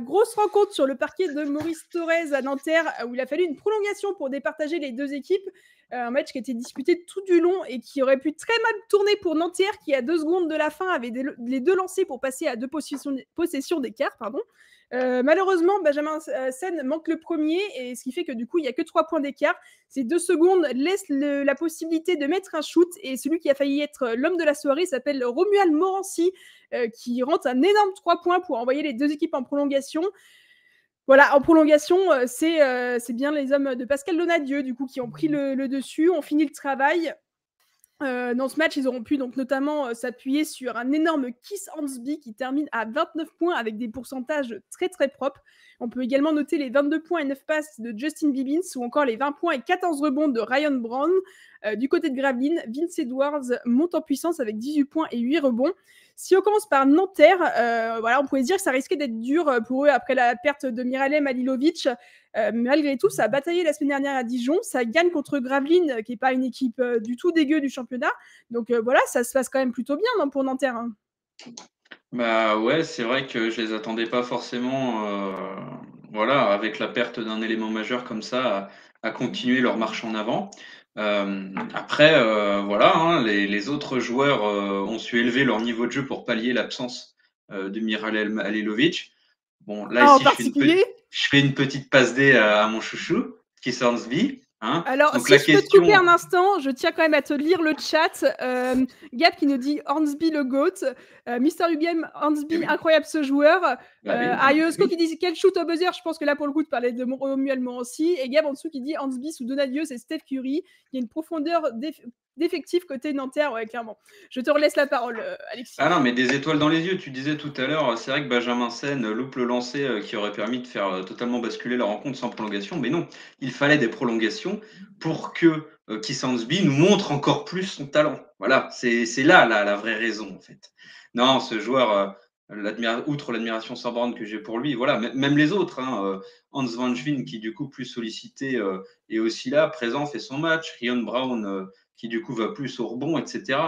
Speaker 5: Grosse rencontre sur le parquet de Maurice Thorez à Nanterre où il a fallu une prolongation pour départager les deux équipes. Un match qui a été disputé tout du long et qui aurait pu très mal tourner pour Nanterre qui, à 2 secondes de la fin, avait les 2 lancers pour passer à 2 possessions d'écart. Malheureusement, Benjamin Sen manque le premier, et ce qui fait que du coup, il n'y a que 3 points d'écart. Ces 2 secondes laissent la possibilité de mettre un shoot, et celui qui a failli être l'homme de la soirée s'appelle Romuald Morancy, qui rentre un énorme 3 points pour envoyer les 2 équipes en prolongation. Voilà, en prolongation, c'est bien les hommes de Pascal Donadieu, du coup, qui ont pris le dessus, ont fini le travail. Dans ce match, ils auront pu donc notamment s'appuyer sur un énorme Keith Hansby qui termine à 29 points avec des pourcentages très très propres. On peut également noter les 22 points et 9 passes de Justin Bibbins ou encore les 20 points et 14 rebonds de Ryan Brown. Du côté de Gravelines, Vince Edwards monte en puissance avec 18 points et 8 rebonds. Si on commence par Nanterre, voilà, on pourrait se dire que ça risquait d'être dur pour eux après la perte de Miralem Halilovic. Malgré tout, ça a bataillé la semaine dernière à Dijon. Ça gagne contre Gravelines, qui n'est pas une équipe du tout dégueu du championnat. Donc voilà, ça se passe quand même plutôt bien pour Nanterre. Hein.
Speaker 7: Bah ouais, c'est vrai que je les attendais pas forcément, voilà, avec la perte d'un élément majeur comme ça, à continuer leur marche en avant. Après, voilà, hein, les autres joueurs ont su élever leur niveau de jeu pour pallier l'absence de Miralem Halilovic. Bon, là, ici, je fais une petite passe D à mon chouchou, Keith Hansby. Hein.
Speaker 5: Alors,
Speaker 7: Donc
Speaker 5: si
Speaker 7: la
Speaker 5: je peux te
Speaker 7: question,
Speaker 5: couper un instant, je tiens quand même à te lire le chat. Gab qui nous dit Hornsby le GOAT. Mister Game, Hornsby,
Speaker 7: Eh oui.
Speaker 5: incroyable ce joueur.
Speaker 7: Bah oui,
Speaker 5: Ayosco
Speaker 7: oui.
Speaker 5: qui dit quel shoot au buzzer. Je pense que là, pour le coup, tu parlais de Romuald Morancy. Et Gab en dessous qui dit Hornsby sous Donadieu, c'est Steph Curry. Il y a une profondeur d'effectif côté Nanterre, ouais, clairement. Je te relaisse la parole, Alexis.
Speaker 7: Ah non, mais des étoiles dans les yeux, tu disais tout à l'heure, c'est vrai que Benjamin Sen loupe le lancer qui aurait permis de faire totalement basculer la rencontre sans prolongation, mais non, il fallait des prolongations pour que Keith Hornsby nous montre encore plus son talent. Voilà, c'est là la vraie raison en fait. Non, ce joueur, outre l'admiration sans borne que j'ai pour lui, voilà, même les autres, hein, Hans Van Schwinn qui du coup plus sollicité est aussi là, présent, fait son match, Rion Brown qui du coup va plus au rebond, etc.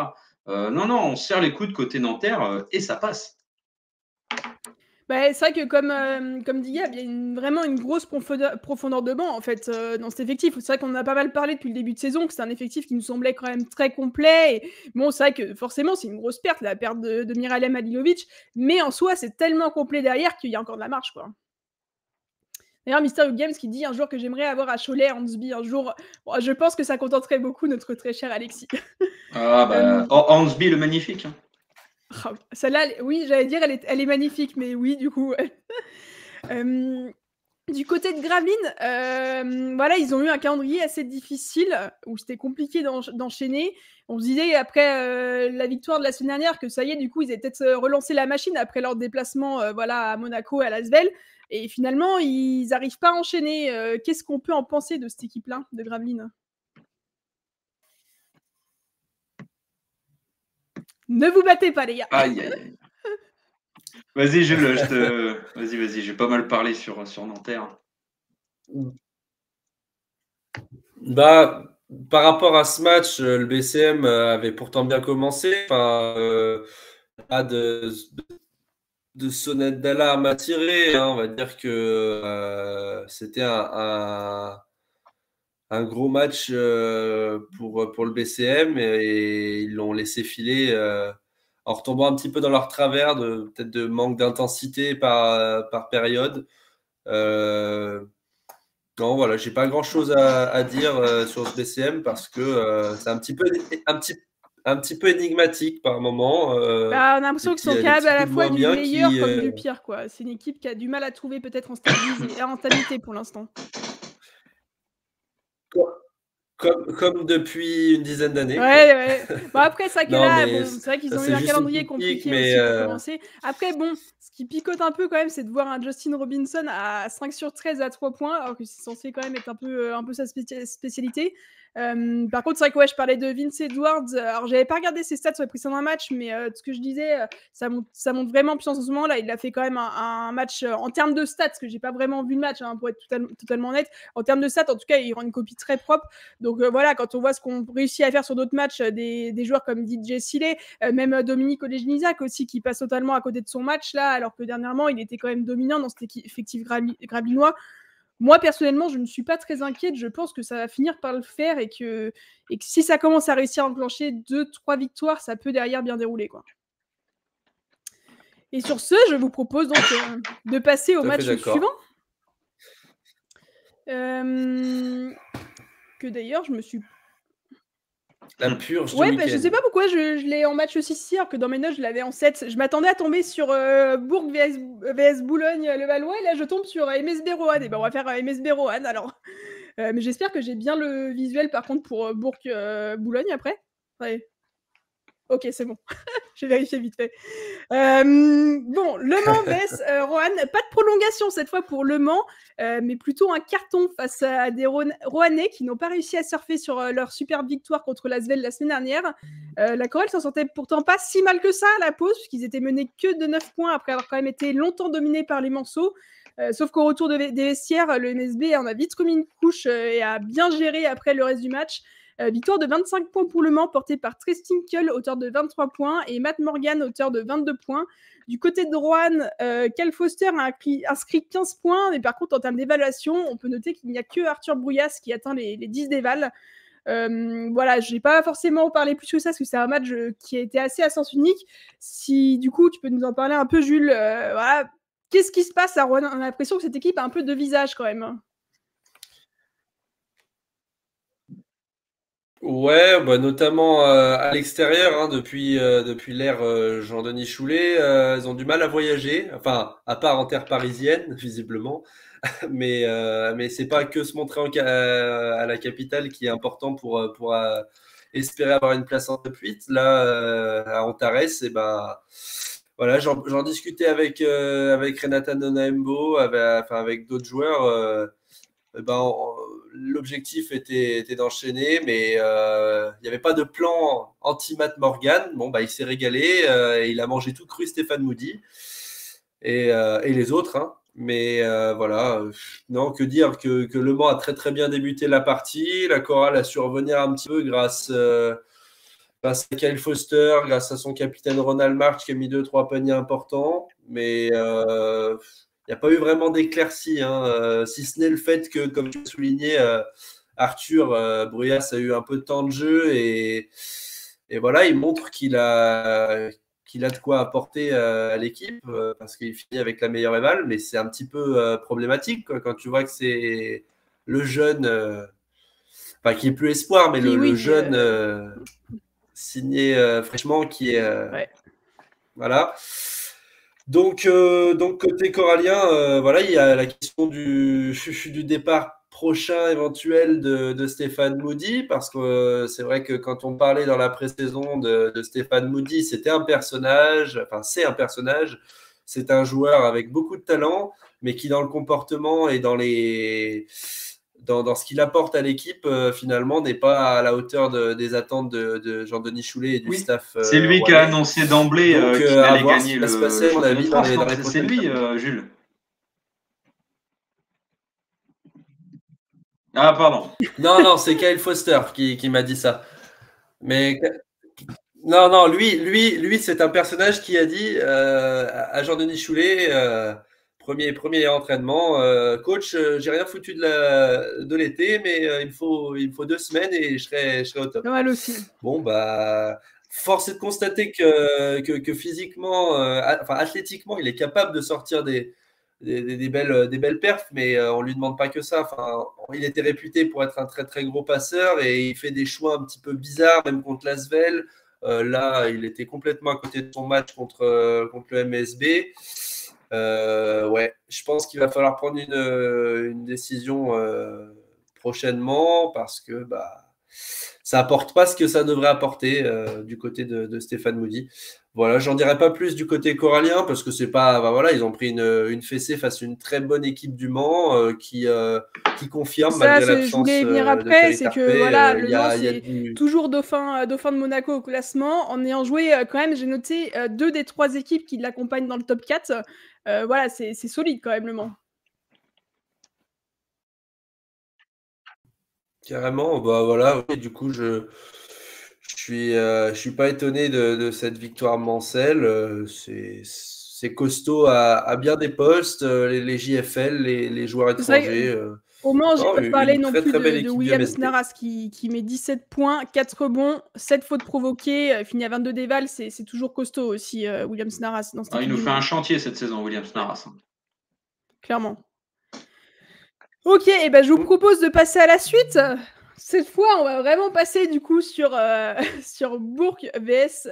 Speaker 7: Non, on serre les coudes côté Nanterre et ça passe.
Speaker 5: Bah, c'est vrai que comme dit Gab, il y a vraiment une grosse profondeur de banc en fait dans cet effectif. C'est vrai qu'on en a pas mal parlé depuis le début de saison, que c'est un effectif qui nous semblait quand même très complet. Et bon, c'est vrai que forcément c'est une grosse perte, la perte de Miralem Halilovic, mais en soi c'est tellement complet derrière qu'il y a encore de la marge, quoi. D'ailleurs, Mysterio Games qui dit un jour que j'aimerais avoir à Cholet, Hornsby un jour. Bon, je pense que ça contenterait beaucoup notre très cher Alexis.
Speaker 7: Ah bah, Hornsby le magnifique. Hein.
Speaker 5: Oh, celle-là, oui, j'allais dire, elle est magnifique, mais oui, du coup. Du côté de Gravelines, voilà, ils ont eu un calendrier assez difficile, où c'était compliqué d'enchaîner. On se disait, après la victoire de la semaine dernière, que ça y est, du coup, ils avaient peut-être relancé la machine après leur déplacement voilà, à Monaco, à Lasvel. Et finalement, ils n'arrivent pas à enchaîner. Qu'est-ce qu'on peut en penser de cette équipe-là, de Gravelines ? Ne vous battez pas, les gars.
Speaker 7: Aïe. Vas-y, Jules, vas-y, j'ai pas mal parlé sur Nanterre.
Speaker 6: Bah, par rapport à ce match, le BCM avait pourtant bien commencé. Enfin, pas de sonnette d'alarme à tirer. Hein. On va dire que c'était un gros match pour le BCM et ils l'ont laissé filer en retombant un petit peu dans leur travers, peut-être de manque d'intensité par période. Non, voilà, j'ai pas grand-chose à dire sur ce BCM parce que c'est un petit peu énigmatique par moment.
Speaker 5: On a l'impression qu'ils sont capables à la fois du meilleur comme du pire, quoi. C'est une équipe qui a du mal à trouver peut-être en stabilité pour l'instant.
Speaker 6: Comme depuis une dizaine d'années.
Speaker 5: Ouais. Bon, après, c'est vrai que là, c'est vrai qu'ils ont eu un calendrier compliqué aussi pour commencer. Après, bon, ce qui picote un peu quand même, c'est de voir un Justin Robinson à 5 sur 13 à 3 points, alors que c'est censé quand même être un peu sa spécialité. Par contre, c'est vrai que je parlais de Vince Edwards. Alors, j'avais pas regardé ses stats sur les précédents matchs, mais ce que je disais, ça monte vraiment en puissance en ce moment. Là, il a fait quand même un match en termes de stats, parce que j'ai pas vraiment vu le match, hein, pour être totalement honnête. En termes de stats, en tout cas, il rend une copie très propre. Donc voilà, quand on voit ce qu'on réussit à faire sur d'autres matchs, des joueurs comme DJ Sillet, même Dominique Olejniczak aussi, qui passe totalement à côté de son match là, alors que dernièrement, il était quand même dominant dans cet effectif gravelinois. Moi, personnellement, je ne suis pas très inquiète. Je pense que ça va finir par le faire et que si ça commence à réussir à enclencher 2-3 victoires, ça peut derrière bien dérouler, quoi. Et sur ce, je vous propose donc de passer au match suivant. Que d'ailleurs, je me suis...
Speaker 6: La purge
Speaker 5: ouais, je sais pas pourquoi je l'ai en match 6 alors que dans mes notes, je l'avais en 7. Je m'attendais à tomber sur Bourg vs Boulogne-le-Valois et là, je tombe sur MSB Roanne. Et ben, on va faire MSB Roanne alors. Mais j'espère que j'ai bien le visuel par contre pour Bourg-Boulogne après. Ouais. Ok, c'est bon. J'ai vérifié vite fait. Bon, Le Mans vs Roanne. Pas de prolongation cette fois pour Le Mans, mais plutôt un carton face à des Roannais qui n'ont pas réussi à surfer sur leur superbe victoire contre l'Asvel la semaine dernière. La Chorale s'en sortait pourtant pas si mal que ça à la pause, puisqu'ils étaient menés que de 9 points après avoir quand même été longtemps dominés par les Manceaux. Sauf qu'au retour des vestiaires, le MSB en a vite remis une couche et a bien géré après le reste du match. Victoire de 25 points pour Le Mans, portée par Trestinkel, auteur de 23 points, et Matt Morgan, auteur de 22 points. Du côté de Roanne, Cal Foster a inscrit 15 points, mais par contre, en termes d'évaluation, on peut noter qu'il n'y a que Arthur Brouillas qui atteint les 10 d'éval. Voilà, je n'ai pas forcément parlé plus que ça, parce que c'est un match qui a été assez à sens unique. Si, du coup, tu peux nous en parler un peu, Jules, voilà. Qu'est-ce qui se passe à Roanne ? On a l'impression que cette équipe a un peu de visage, quand même.
Speaker 6: Ouais, bah notamment à l'extérieur, hein, depuis l'ère Jean-Denis Choulet, ils ont du mal à voyager, enfin, à part en terre parisienne, visiblement. Mais c'est pas que se montrer à la capitale qui est important pour espérer avoir une place en top 8. Là, à Antares, et ben, voilà, j'en discutais avec Renata Nonaembo, avec d'autres joueurs. Ben, l'objectif était d'enchaîner, mais il n'y avait pas de plan anti-Matt Morgan. Bon, bah, il s'est régalé, et il a mangé tout cru Stéphane Moody et les autres. Hein. Mais voilà, non, que dire que Le Mans a très très bien débuté la partie. La chorale a su revenir un petit peu grâce à Kyle Foster, grâce à son capitaine Ronald March qui a mis 2-3 paniers importants. Mais il n'y a pas eu vraiment d'éclaircie, hein, si ce n'est le fait que, comme tu l'as souligné, Arthur Bruyas a eu un peu de temps de jeu et voilà, il montre qu'il a de quoi apporter à l'équipe parce qu'il finit avec la meilleure éval, mais c'est un petit peu problématique quoi, quand tu vois que c'est le jeune, enfin qui est plus espoir, mais le jeune signé fraîchement qui est
Speaker 5: Ouais.
Speaker 6: voilà. Donc côté corallien, voilà, il y a la question du départ prochain éventuel de Stéphane Moody, parce que c'est vrai que quand on parlait dans la pré-saison de Stéphane Moody, c'était un personnage, enfin c'est un personnage, c'est un joueur avec beaucoup de talent, mais qui dans le comportement et dans ce qu'il apporte à l'équipe, finalement, n'est pas à la hauteur des attentes de Jean-Denis Choulet et du staff.
Speaker 7: C'est lui qui a annoncé d'emblée qu'il allait gagner le championnat de France. C'est lui, Jules. Ah, pardon.
Speaker 6: Non, c'est Kyle Foster qui m'a dit ça. Mais non, lui, c'est un personnage qui a dit à Jean-Denis Choulet, premier entraînement, coach, j'ai rien foutu de l'été, mais il me faut 2 semaines et je serai au top.
Speaker 5: Pas mal aussi.
Speaker 6: Bon, bah, force est de constater que physiquement, enfin athlétiquement, il est capable de sortir des belles perfs, mais on lui demande pas que ça. Enfin, il était réputé pour être un très très gros passeur et il fait des choix un petit peu bizarres, même contre l'Asvel. Là, il était complètement à côté de son match contre le MSB. Ouais, je pense qu'il va falloir prendre une décision prochainement parce que ça apporte pas ce que ça devrait apporter du côté de Stéphane Moody. Voilà, j'en dirai pas plus du côté corallien parce que c'est pas, voilà, ils ont pris une fessée face à une très bonne équipe du Mans qui confirme malgré l'absence.
Speaker 5: Je voulais venir après, c'est que voilà, le Mans c'est toujours dauphin de Monaco au classement, en ayant joué quand même, j'ai noté 2 des 3 équipes qui l'accompagnent dans le top 4. Voilà, c'est solide quand même le Mans.
Speaker 6: Carrément, bah voilà, oui, du coup je suis pas étonné de cette victoire mancelle. C'est costaud à bien des postes, les JFL, les joueurs étrangers.
Speaker 5: Au Mans, j'ai pas parlé non plus de Williams Naras qui met 17 points, 4 rebonds, 7 fautes provoquées, finit à 22 dévals, c'est toujours costaud aussi, Williams Naras.
Speaker 7: Il nous fait un chantier cette saison, Williams Naras.
Speaker 5: Clairement. Ok, et ben je vous propose de passer à la suite. Cette fois, on va vraiment passer du coup sur Bourg vs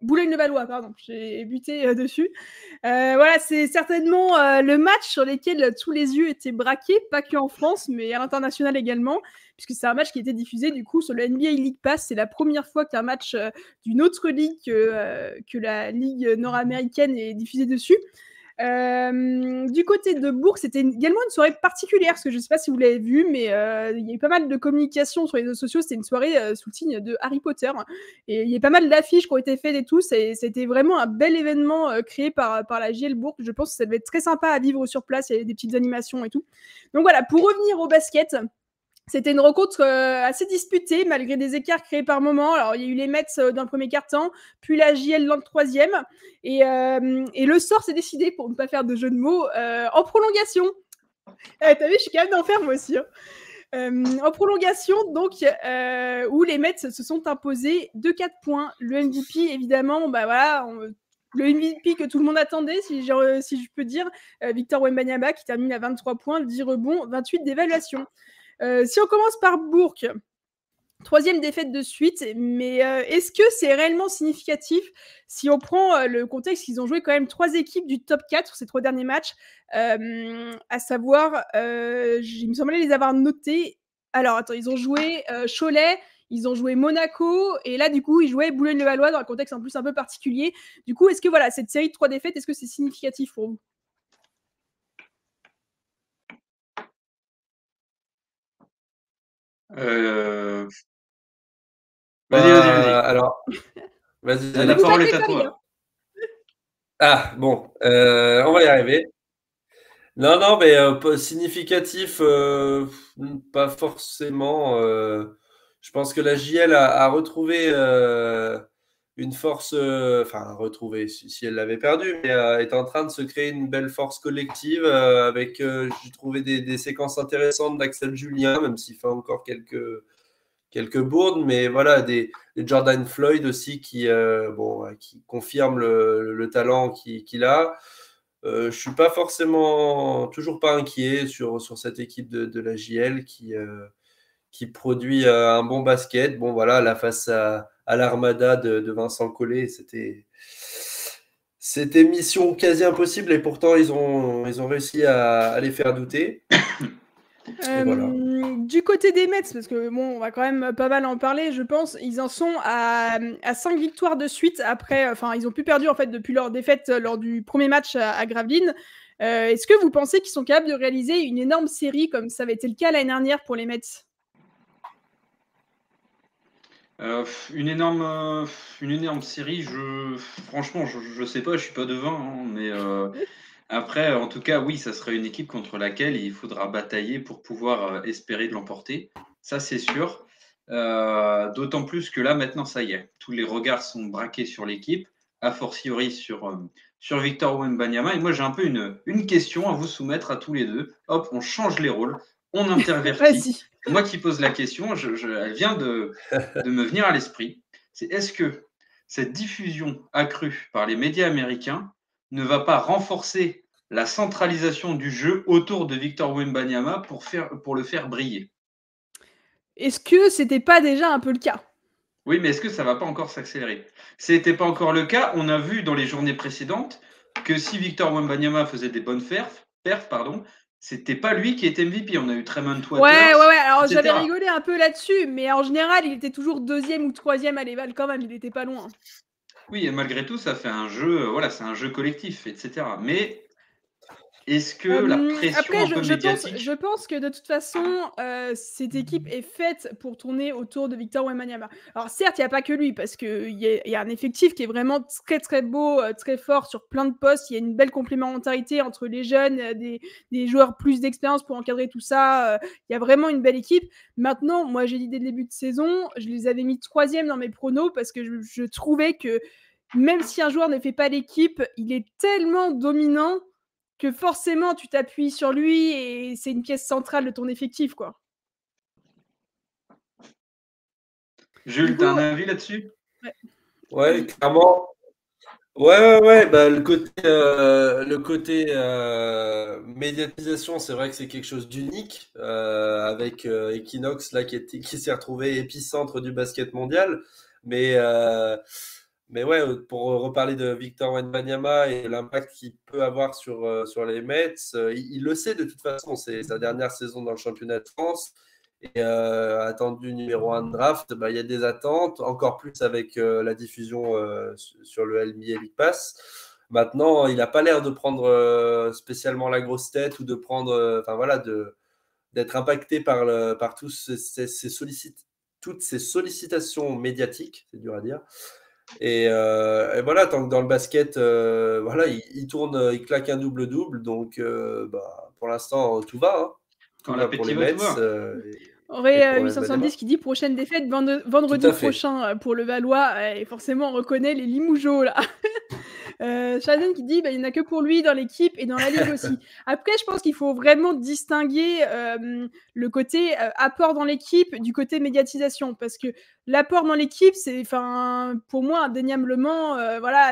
Speaker 5: Boulogne-le-Valois, pardon, j'ai buté dessus. Voilà, c'est certainement le match sur lequel tous les yeux étaient braqués, pas que en France, mais à l'international également, puisque c'est un match qui était diffusé du coup sur le NBA League Pass. C'est la première fois qu'un match d'une autre ligue que la ligue nord-américaine est diffusé dessus. Du côté de Bourg, c'était également une soirée particulière, parce que je ne sais pas si vous l'avez vu, mais il y a eu pas mal de communication sur les réseaux sociaux. C'était une soirée sous le signe de Harry Potter, et il y a pas mal d'affiches qui ont été faites et tout. C'était vraiment un bel événement créé par la JL Bourg. Je pense que ça devait être très sympa à vivre sur place. Il y avait des petites animations et tout. Donc voilà, pour revenir au basket, c'était une rencontre assez disputée, malgré des écarts créés par moments. Alors, il y a eu les Mets dans le premier quart-temps, puis la JL dans le troisième. Et le sort s'est décidé, pour ne pas faire de jeu de mots, en prolongation. T'as vu, je suis quand même d'enfer, moi aussi. En prolongation, donc, où les Mets se sont imposés de 4 points. Le MVP, évidemment, voilà... le MVP que tout le monde attendait, si je peux dire, Victor Wembanyama, qui termine à 23 points, 10 rebonds, 28 d'évaluation. Si on commence par Bourg, 3e défaite de suite, mais est-ce que c'est réellement significatif si on prend le contexte qu'ils ont joué quand même 3 équipes du top 4 sur ces 3 derniers matchs, à savoir, il me semblait les avoir notés. Alors attends, ils ont joué Cholet, ils ont joué Monaco, et là du coup ils jouaient Boulogne-le-Valois dans un contexte en plus un peu particulier. Du coup, est-ce que voilà, cette série de 3 défaites, est-ce que c'est significatif pour vous?
Speaker 7: Vas-y.
Speaker 6: Alors, vas-y.
Speaker 7: La parole est à toi.
Speaker 6: Ah, bon, on va y arriver. Non, mais significatif, pas forcément. Je pense que la JL a retrouvé une force, enfin retrouvé si elle l'avait perdue, mais est en train de se créer une belle force collective avec, j'ai trouvé des séquences intéressantes d'Axel Julien, même s'il fait encore quelques bourdes, mais voilà, des Jordan Floyd aussi qui confirment le talent qu'il a. Je suis pas forcément, toujours pas inquiet sur cette équipe de la JL qui produit un bon basket. Bon, voilà, là, face à l'armada de Vincent Collet, c'était mission quasi impossible, et pourtant ils ont réussi à les faire douter. Voilà.
Speaker 5: Du côté des Mets, parce que bon, on va quand même pas mal en parler, je pense, ils en sont à 5 victoires de suite après, enfin, ils ont plus perdu en fait depuis leur défaite lors du premier match à Gravelines. Est-ce que vous pensez qu'ils sont capables de réaliser une énorme série comme ça avait été le cas l'année dernière pour les Mets?
Speaker 7: Une énorme série, franchement, je sais pas, je suis pas devin, hein, mais après, en tout cas, oui, ça serait une équipe contre laquelle il faudra batailler pour pouvoir espérer de l'emporter. Ça, c'est sûr. D'autant plus que là, maintenant, ça y est, tous les regards sont braqués sur l'équipe, a fortiori sur Victor Wembanyama. Et moi, j'ai un peu une question à vous soumettre à tous les deux. Hop, on change les rôles, on intervertit. Moi qui pose la question, elle vient de me venir à l'esprit. C'est est-ce que cette diffusion accrue par les médias américains ne va pas renforcer la centralisation du jeu autour de Victor Wembanyama pour le faire briller?
Speaker 5: Est-ce que c'était pas déjà un peu le cas?
Speaker 7: Oui, mais est-ce que ça va pas encore s'accélérer? C'était pas encore le cas. On a vu dans les journées précédentes que si Victor Wembanyama faisait des bonnes perfs, c'était pas lui qui était MVP. On a eu Tremont Waters.
Speaker 5: Ouais. Alors
Speaker 7: etc.
Speaker 5: j'avais rigolé un peu là-dessus, mais en général, il était toujours 2e ou 3e à l'éval quand même. Il était pas loin.
Speaker 7: Oui, et malgré tout, ça fait un jeu. Voilà, c'est un jeu collectif, etc. Mais est-ce que la pression
Speaker 5: Après,
Speaker 7: un peu médiatique...
Speaker 5: je pense que de toute façon, cette équipe est faite pour tourner autour de Victor Wembanyama. Alors certes, il n'y a pas que lui, parce qu'il y a un effectif qui est vraiment très très beau, très fort sur plein de postes. Il y a une belle complémentarité entre les jeunes, des joueurs plus d'expérience pour encadrer tout ça. Il y a vraiment une belle équipe. Maintenant, moi j'ai dit dès le début de saison, je les avais mis 3e dans mes pronos parce que je trouvais que même si un joueur ne fait pas l'équipe, il est tellement dominant que forcément tu t'appuies sur lui et c'est une pièce centrale de ton effectif, quoi.
Speaker 7: Jules, t'as un avis là-dessus?
Speaker 6: Ouais, clairement. Ouais. Bah, le côté médiatisation, c'est vrai que c'est quelque chose d'unique avec Equinox là qui s'est retrouvé épicentre du basket mondial. Mais ouais, pour reparler de Victor Wembanyama et l'impact qu'il peut avoir sur les Mets, il le sait de toute façon. C'est sa dernière saison dans le championnat de France. Et attendu numéro 1 de draft, bah, il y a des attentes, encore plus avec la diffusion sur le NBA League Pass. Maintenant, il n'a pas l'air de prendre spécialement la grosse tête ou de prendre, d'être impacté par toutes ces sollicitations médiatiques, c'est dur à dire. Et voilà, tant que dans le basket, il tourne, il claque un double-double, donc pour l'instant, tout va. Hein.
Speaker 7: Quand l'appétit va, tout va.
Speaker 5: Aurait 870 qui dit prochaine défaite vendredi prochain pour le Valois, et forcément on reconnaît les Limougeaux là. Sheldon qui dit il n'y en a que pour lui dans l'équipe et dans la ligue aussi. Après, je pense qu'il faut vraiment distinguer le côté apport dans l'équipe du côté médiatisation, parce que l'apport dans l'équipe, c'est pour moi indéniablement,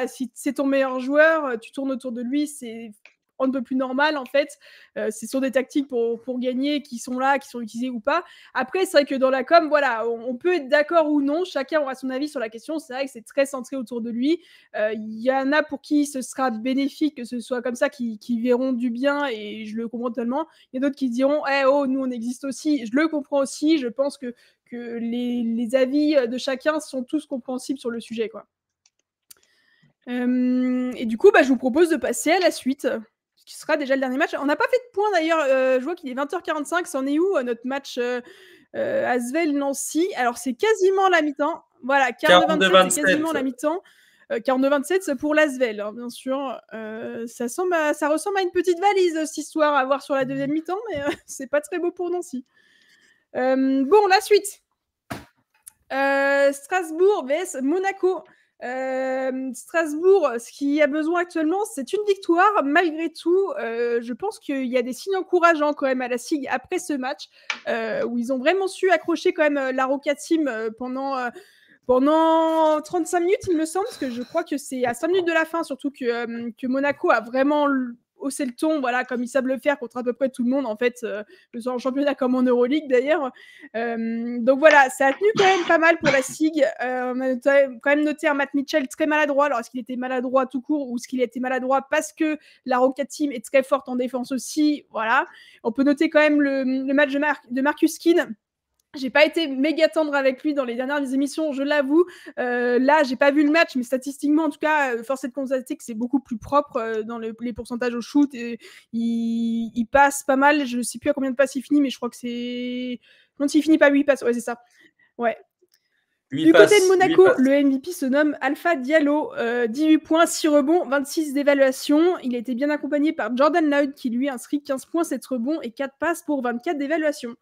Speaker 5: si c'est ton meilleur joueur, tu tournes autour de lui, c'est on ne peut plus normal en fait. Ce sont des tactiques pour gagner qui sont là, qui sont utilisées ou pas. Après, c'est vrai que dans la com, voilà, on peut être d'accord ou non, chacun aura son avis sur la question. C'est vrai que c'est très centré autour de lui. Il y en a pour qui ce sera bénéfique que ce soit comme ça, qui verront du bien, et je le comprends tellement. Il y a d'autres qui diront nous on existe aussi. Je le comprends aussi. Je pense que les avis de chacun sont tous compréhensibles sur le sujet, quoi. Et du coup, je vous propose de passer à la suite, ce qui sera déjà le dernier match. On n'a pas fait de point d'ailleurs. Je vois qu'il est 20h45. C'en est où notre match Asvel-Nancy? Alors c'est quasiment la mi-temps. Voilà, 42-27, c'est quasiment la mi-temps. 42-27, c'est pour l'Asvel, hein, bien sûr. Ça ressemble à une petite valise, cette histoire à voir sur la deuxième mi-temps, mais c'est pas très beau pour Nancy. Bon, la suite. Strasbourg vs Monaco. Strasbourg, ce qu'il y a besoin actuellement, c'est une victoire. Malgré tout, je pense qu'il y a des signes encourageants quand même à la SIG après ce match, où ils ont vraiment su accrocher quand même la Roca Team pendant 35 minutes, il me semble, parce que je crois que c'est à 5 minutes de la fin, surtout que Monaco a vraiment haussé le ton, voilà, comme ils savent le faire contre à peu près tout le monde, en fait, que ce soit en championnat comme en Euroleague, d'ailleurs. Donc voilà, ça a tenu quand même pas mal pour la SIG. On a quand même noté un Matt Mitchell très maladroit. Alors, est-ce qu'il était maladroit tout court, ou est-ce qu'il a été maladroit parce que la Roca Team est très forte en défense aussi? Voilà. On peut noter quand même le match de Marcus Keane. J'ai pas été méga tendre avec lui dans les dernières émissions, je l'avoue. Là, j'ai pas vu le match, mais statistiquement, en tout cas, force est de constater que c'est beaucoup plus propre dans les pourcentages au shoot. Et il passe pas mal. Je sais plus à combien de passes il finit, mais je crois que c'est... Non, s'il finit pas 8 passes, ouais, c'est ça. Ouais. Du côté de Monaco, le MVP se nomme Alpha Diallo. 18 points, 6 rebonds, 26 d'évaluation. Il a été bien accompagné par Jordan Lloyd, qui lui inscrit 15 points, 7 rebonds et 4 passes pour 24 d'évaluation.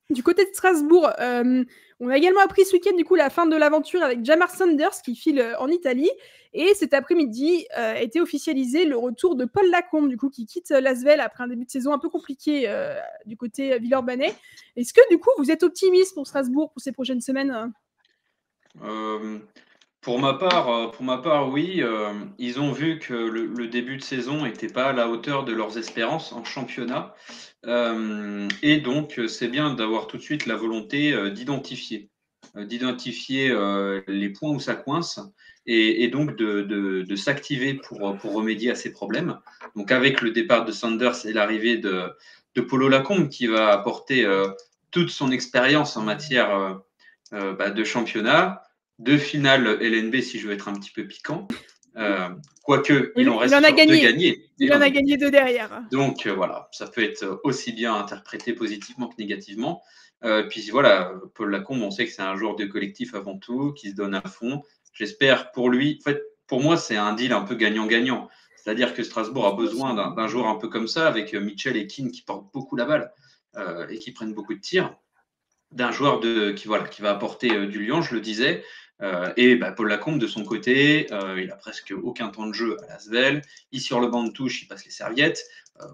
Speaker 5: Du côté de Strasbourg, on a également appris ce week-end du coup la fin de l'aventure avec Jamar Sanders qui file en Italie, et cet après-midi a été officialisé le retour de Paul Lacombe du coup qui quitte l'Asvel après un début de saison un peu compliqué du côté Villeurbanais. Est-ce que du coup vous êtes optimiste pour Strasbourg pour ces prochaines semaines?
Speaker 7: Pour ma part, oui. Ils ont vu que le début de saison n'était pas à la hauteur de leurs espérances en championnat. Et donc, c'est bien d'avoir tout de suite la volonté d'identifier les points où ça coince, et donc de s'activer pour remédier à ces problèmes. Donc, avec le départ de Sanders et l'arrivée de Polo Lacombe, qui va apporter toute son expérience en matière de championnat, de finale LNB, si je veux être un petit peu piquant. Quoique, il en reste
Speaker 5: a gagné.
Speaker 7: De gagner.
Speaker 5: Il en a gagné 2 derrière.
Speaker 7: Donc, voilà, ça peut être aussi bien interprété positivement que négativement. Puis voilà, Paul Lacombe, on sait que c'est un joueur de collectif avant tout, qui se donne à fond. J'espère pour lui, en fait, pour moi, c'est un deal un peu gagnant-gagnant. C'est-à-dire que Strasbourg a besoin d'un joueur un peu comme ça, avec Mitchell et Keane qui portent beaucoup la balle et qui prennent beaucoup de tirs. D'un joueur qui va apporter du lion, je le disais. Et Paul Lacombe, de son côté, il a presque aucun temps de jeu à l'Asvel. Il sur le banc de touche, il passe les serviettes.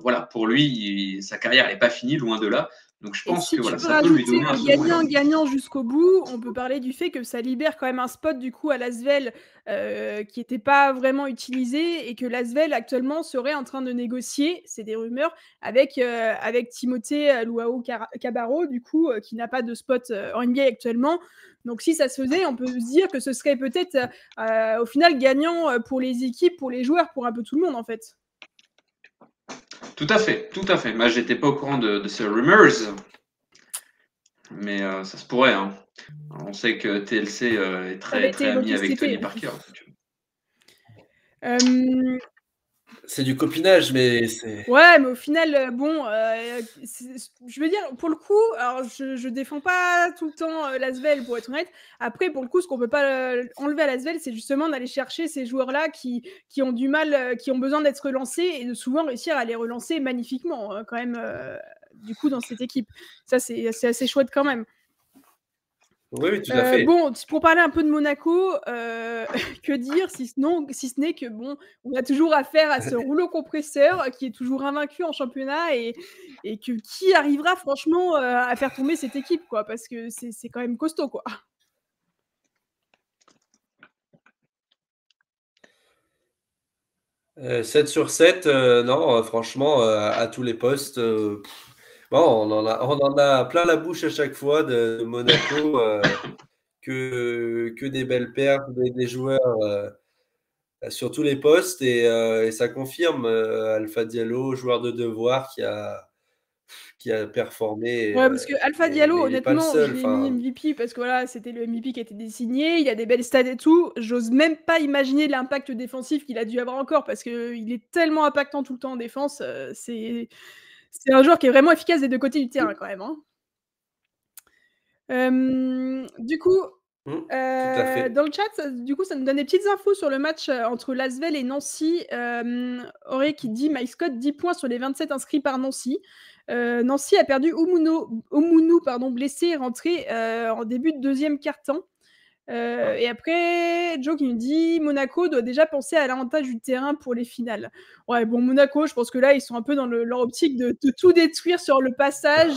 Speaker 7: Voilà, pour lui, sa carrière n'est pas finie, loin de là. Donc je pense que ça peut lui donner un
Speaker 5: gagnant jusqu'au bout. On peut parler du fait que ça libère quand même un spot du coup à l'Asvel qui n'était pas vraiment utilisé, et que l'Asvel actuellement serait en train de négocier, c'est des rumeurs, avec Timothée Luau-Cabarro du coup qui n'a pas de spot en NBA actuellement. Donc si ça se faisait, on peut se dire que ce serait peut-être au final gagnant pour les équipes, pour les joueurs, pour un peu tout le monde en fait.
Speaker 7: Tout à fait. Moi, j'étais pas au courant de ces rumors, mais ça se pourrait. Hein. On sait que TLC est très ami avec Tony Parker.
Speaker 6: C'est du copinage, mais c'est...
Speaker 5: Ouais, mais au final, je veux dire, pour le coup, alors je défends pas tout le temps l'Asvel, pour être honnête. Après, pour le coup, ce qu'on peut pas enlever à l'Asvel, c'est justement d'aller chercher ces joueurs-là qui ont du mal, qui ont besoin d'être relancés, et de souvent réussir à les relancer magnifiquement, quand même, du coup, dans cette équipe. Ça, c'est assez chouette quand même.
Speaker 6: Oui, tout à fait.
Speaker 5: Bon, pour parler un peu de Monaco, que dire si ce n'est que bon, on a toujours affaire à ce rouleau compresseur qui est toujours invaincu en championnat, et que qui arrivera franchement à faire tomber cette équipe, quoi, parce que c'est quand même costaud, quoi.
Speaker 6: 7 sur 7, non, franchement, à tous les postes. Bon, on en a plein la bouche à chaque fois de Monaco, que des belles perfs, des joueurs sur tous les postes. Et ça confirme Alpha Diallo, joueur de devoir qui a performé.
Speaker 5: Ouais, parce que Alpha Diallo,
Speaker 6: Mais il n'est pas le
Speaker 5: honnêtement, je
Speaker 6: seul.
Speaker 5: l'ai mis MVP parce que voilà, c'était le MVP qui était désigné, il y a des belles stats et tout. J'ose même pas imaginer l'impact défensif qu'il a dû avoir encore parce qu'il est tellement impactant tout le temps en défense. C'est un joueur qui est vraiment efficace des deux côtés du terrain quand même. Hein. Du coup,
Speaker 6: Tout à fait.
Speaker 5: dans le chat, du coup, ça nous donne des petites infos sur le match entre Lasvel et Nancy. Auré qui dit My Scott 10 points sur les 27 inscrits par Nancy. Nancy a perdu Omounou, blessé et rentré en début de deuxième quart-temps. Et après, Joe qui nous dit Monaco doit déjà penser à l'avantage du terrain pour les finales. Ouais, bon, Monaco, je pense que là, ils sont un peu dans leur optique de tout détruire sur le passage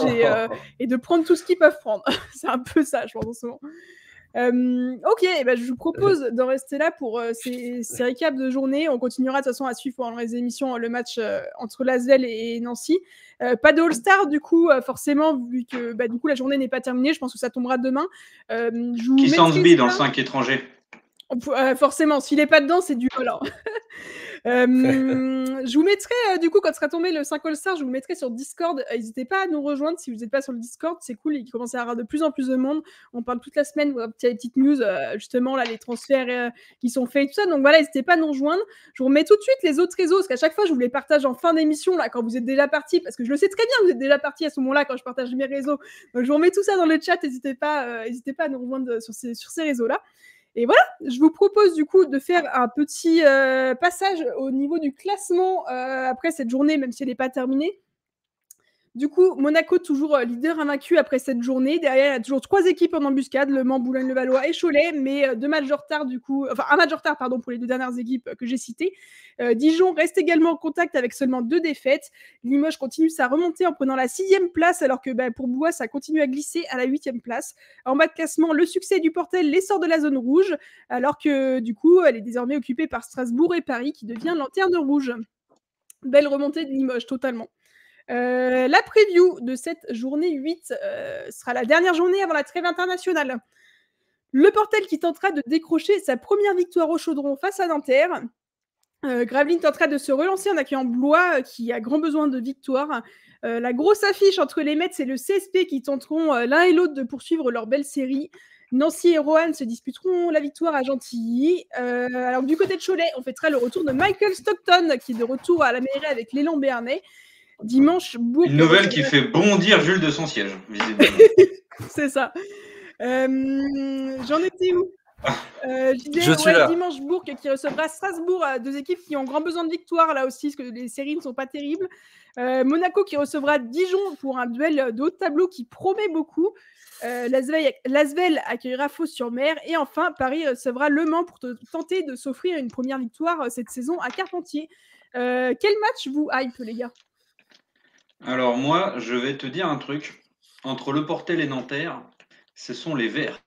Speaker 5: et de prendre tout ce qu'ils peuvent prendre. C'est un peu ça, je pense, en ce moment. Ok, je vous propose d'en rester là pour ces récaps de journée. On continuera de toute façon à suivre pendant les émissions le match entre Lasvel et Nancy. Pas de All-Star du coup, forcément, vu que du coup la journée n'est pas terminée. Je pense que ça tombera demain.
Speaker 7: Qui s'en dans 5 étrangers
Speaker 5: forcément, s'il n'est pas dedans, c'est du volant. Je vous mettrai, du coup, quand sera tombé le 5 All-Star, je vous mettrai sur Discord. N'hésitez pas à nous rejoindre si vous n'êtes pas sur le Discord. C'est cool, il commence à y avoir de plus en plus de monde. On parle toute la semaine, il y a des petites news, justement, là, les transferts qui sont faits et tout ça. Donc voilà, n'hésitez pas à nous rejoindre. Je vous remets tout de suite les autres réseaux, parce qu'à chaque fois, je vous les partage en fin d'émission, là, quand vous êtes déjà partis, parce que je le sais très bien, vous êtes déjà partis à ce moment-là, quand je partage mes réseaux. Donc je vous remets tout ça dans le chat. N'hésitez pas à nous rejoindre sur ces réseaux-là. Et voilà, je vous propose du coup de faire un petit passage au niveau du classement après cette journée, même si elle n'est pas terminée. Du coup, Monaco toujours leader invaincu après cette journée. Derrière, il y a toujours 3 équipes en embuscade, Le Mans, Boulogne-le-Valois et Cholet, mais 2 matchs de retard du coup, enfin un match de retard pardon pour les 2 dernières équipes que j'ai citées. Dijon reste également en contact avec seulement 2 défaites. Limoges continue sa remontée en prenant la 6e place, alors que pour Bois, ça continue à glisser à la 8e place. En bas de classement, le succès du Portel les sort de la zone rouge, alors que du coup, elle est désormais occupée par Strasbourg et Paris, qui devient lanterne rouge. Belle remontée de Limoges, totalement. La preview de cette journée 8 sera la dernière journée avant la trêve internationale. Le Portel qui tentera de décrocher sa première victoire au Chaudron face à Nanterre. Gravelines tentera de se relancer en accueillant Blois qui a grand besoin de victoire. La grosse affiche entre les Mets et le CSP qui tenteront l'un et l'autre de poursuivre leur belle série. Nancy et Roanne se disputeront la victoire à Gentilly. Alors du côté de Cholet, on fêtera le retour de Michael Stockton qui est de retour à la mairie avec l'élan béarnais. Dimanche, Bourg.
Speaker 7: Une nouvelle qui fait bondir Jules de son siège, visiblement.
Speaker 5: C'est ça. J'en étais où
Speaker 6: Je suis là.
Speaker 5: Dimanche, Bourg qui recevra Strasbourg, 2 équipes qui ont grand besoin de victoire là aussi, parce que les séries ne sont pas terribles. Monaco qui recevra Dijon pour un duel de haut de tableau qui promet beaucoup. Lasvel accueillera Fos-sur-Mer. Et enfin, Paris recevra Le Mans pour tenter de s'offrir une première victoire cette saison à Carpentier. Quel match vous hype, les gars?
Speaker 7: Alors moi, je vais te dire un truc. Entre Le Portel et Nanterre, ce sont les Verts.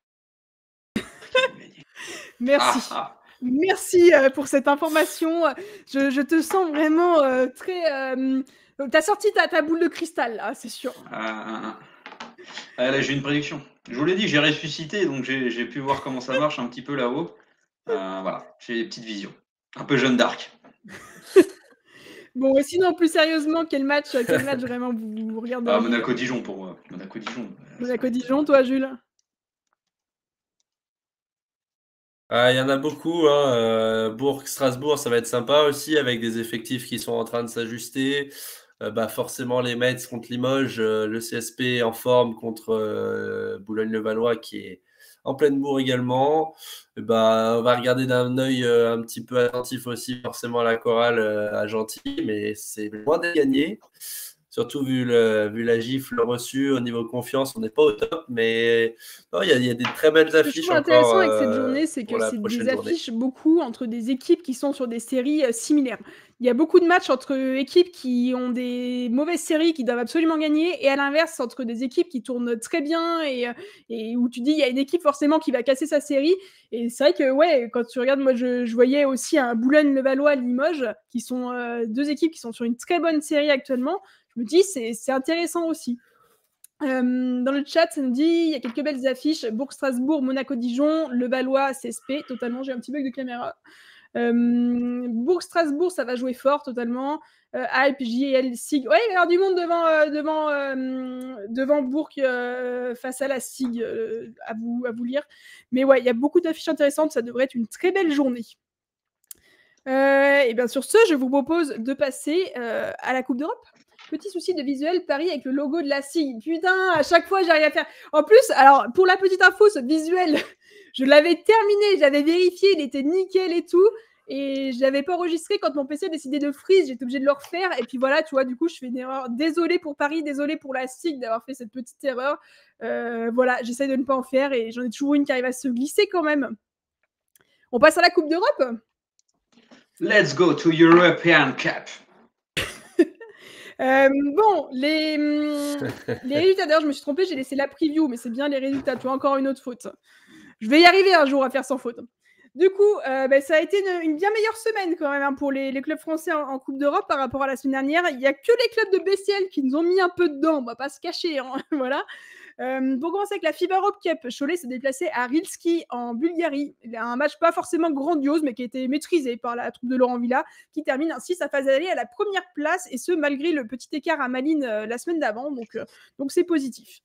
Speaker 5: Merci. Merci pour cette information. Je te sens vraiment très... T'as sorti ta boule de cristal, là, c'est sûr.
Speaker 7: Là, j'ai une prédiction. Je vous l'ai dit, j'ai ressuscité, donc j'ai pu voir comment ça marche un petit peu là-haut. Voilà, j'ai des petites visions. Un peu Jeanne d'Arc.
Speaker 5: Bon, et sinon, plus sérieusement, quel match vraiment vous regardez?
Speaker 7: Monaco-Dijon pour moi.
Speaker 5: Monaco-Dijon, toi, Jules?
Speaker 6: Il y en a beaucoup. Bourg-Strasbourg, ça va être sympa aussi, avec des effectifs qui sont en train de s'ajuster. Forcément, les Mets contre Limoges, le CSP en forme contre Boulogne-le-Valois qui est en pleine bourre également. On va regarder d'un œil un petit peu attentif aussi, forcément, à la chorale à Gentilly, mais c'est loin d'être gagné. Surtout vu la gifle reçue au niveau confiance, on n'est pas au top, mais non, il y a des très belles affiches.
Speaker 5: Ce que je trouve intéressant avec cette journée, c'est que c'est des affiches beaucoup entre des équipes qui sont sur des séries similaires. Il y a beaucoup de matchs entre équipes qui ont des mauvaises séries, qui doivent absolument gagner, et à l'inverse, entre des équipes qui tournent très bien et où tu dis il y a une équipe forcément qui va casser sa série. Et c'est vrai que ouais, quand tu regardes, moi je voyais aussi un Boulogne-Levallois, Limoges, qui sont deux équipes qui sont sur une très bonne série actuellement. Je me dis c'est intéressant aussi. Dans le chat, ça nous dit il y a quelques belles affiches. Bourg-Strasbourg, Monaco-Dijon, Levallois, CSP, totalement. J'ai un petit bug de caméra. Bourg-Strasbourg, ça va jouer fort, totalement. Alpes, JL, SIG. Ouais, il y a du monde devant Bourg face à la SIG, à vous lire. Mais ouais, il y a beaucoup d'affiches intéressantes. Ça devrait être une très belle journée. Et bien sur ce, je vous propose de passer à la Coupe d'Europe. Petit souci de visuel, Paris avec le logo de la SIG. Putain, à chaque fois, j'arrive à faire... En plus, alors, pour la petite info, ce visuel, je l'avais terminé, j'avais vérifié, il était nickel et tout, et je l'avais pas enregistré quand mon PC a décidé de freeze, j'étais obligée de le refaire, et puis voilà, tu vois, du coup, je fais une erreur. Désolée pour Paris, désolée pour la SIG d'avoir fait cette petite erreur. Voilà, j'essaie de ne pas en faire, et j'en ai toujours une qui arrive à se glisser quand même. On passe à la Coupe d'Europe ?
Speaker 7: Let's go to European Cup.
Speaker 5: Bon, les résultats, d'ailleurs, je me suis trompée, j'ai laissé la preview, mais c'est bien les résultats, tu vois, encore une autre faute. Je vais y arriver un jour à faire sans faute. Du coup, ça a été une bien meilleure semaine quand même pour les clubs français en Coupe d'Europe par rapport à la semaine dernière. Il n'y a que les clubs de BCL qui nous ont mis un peu dedans, on va pas se cacher, hein, voilà. Pour commencer avec la FIBA Europe Cup, Cholet s'est déplacé à Rilski en Bulgarie. Il y a un match pas forcément grandiose, mais qui a été maîtrisé par la troupe de Laurent Villa, qui termine ainsi sa phase d'aller à la première place, et ce malgré le petit écart à Malines la semaine d'avant, donc c'est positif.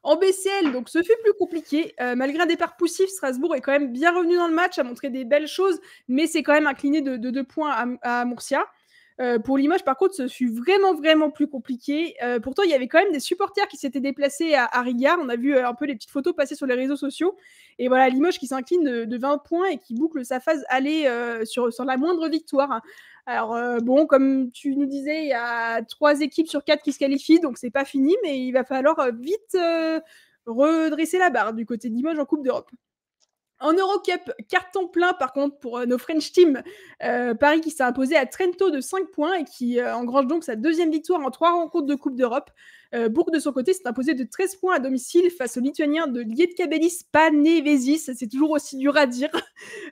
Speaker 5: En BCL, donc ce fut plus compliqué. Malgré un départ poussif, Strasbourg est quand même bien revenu dans le match, a montré des belles choses, mais c'est quand même incliné de 2 points à Murcia. Pour Limoges, par contre, ce fut vraiment, vraiment plus compliqué. Pourtant, il y avait quand même des supporters qui s'étaient déplacés à Rigard. On a vu un peu les petites photos passer sur les réseaux sociaux. Et voilà, Limoges qui s'incline de 20 points et qui boucle sa phase aller sur la moindre victoire. Alors, bon, comme tu nous disais, il y a 3 équipes sur 4 qui se qualifient, donc c'est pas fini, mais il va falloir vite redresser la barre du côté de Limoges en Coupe d'Europe. En Eurocup, carton plein par contre pour nos French Team. Paris qui s'est imposé à Trento de 5 points et qui engrange donc sa 2e victoire en 3 rencontres de Coupe d'Europe. Bourg de son côté s'est imposé de 13 points à domicile face aux Lituaniens de Lietkabelis Panevėžys. C'est toujours aussi dur à dire.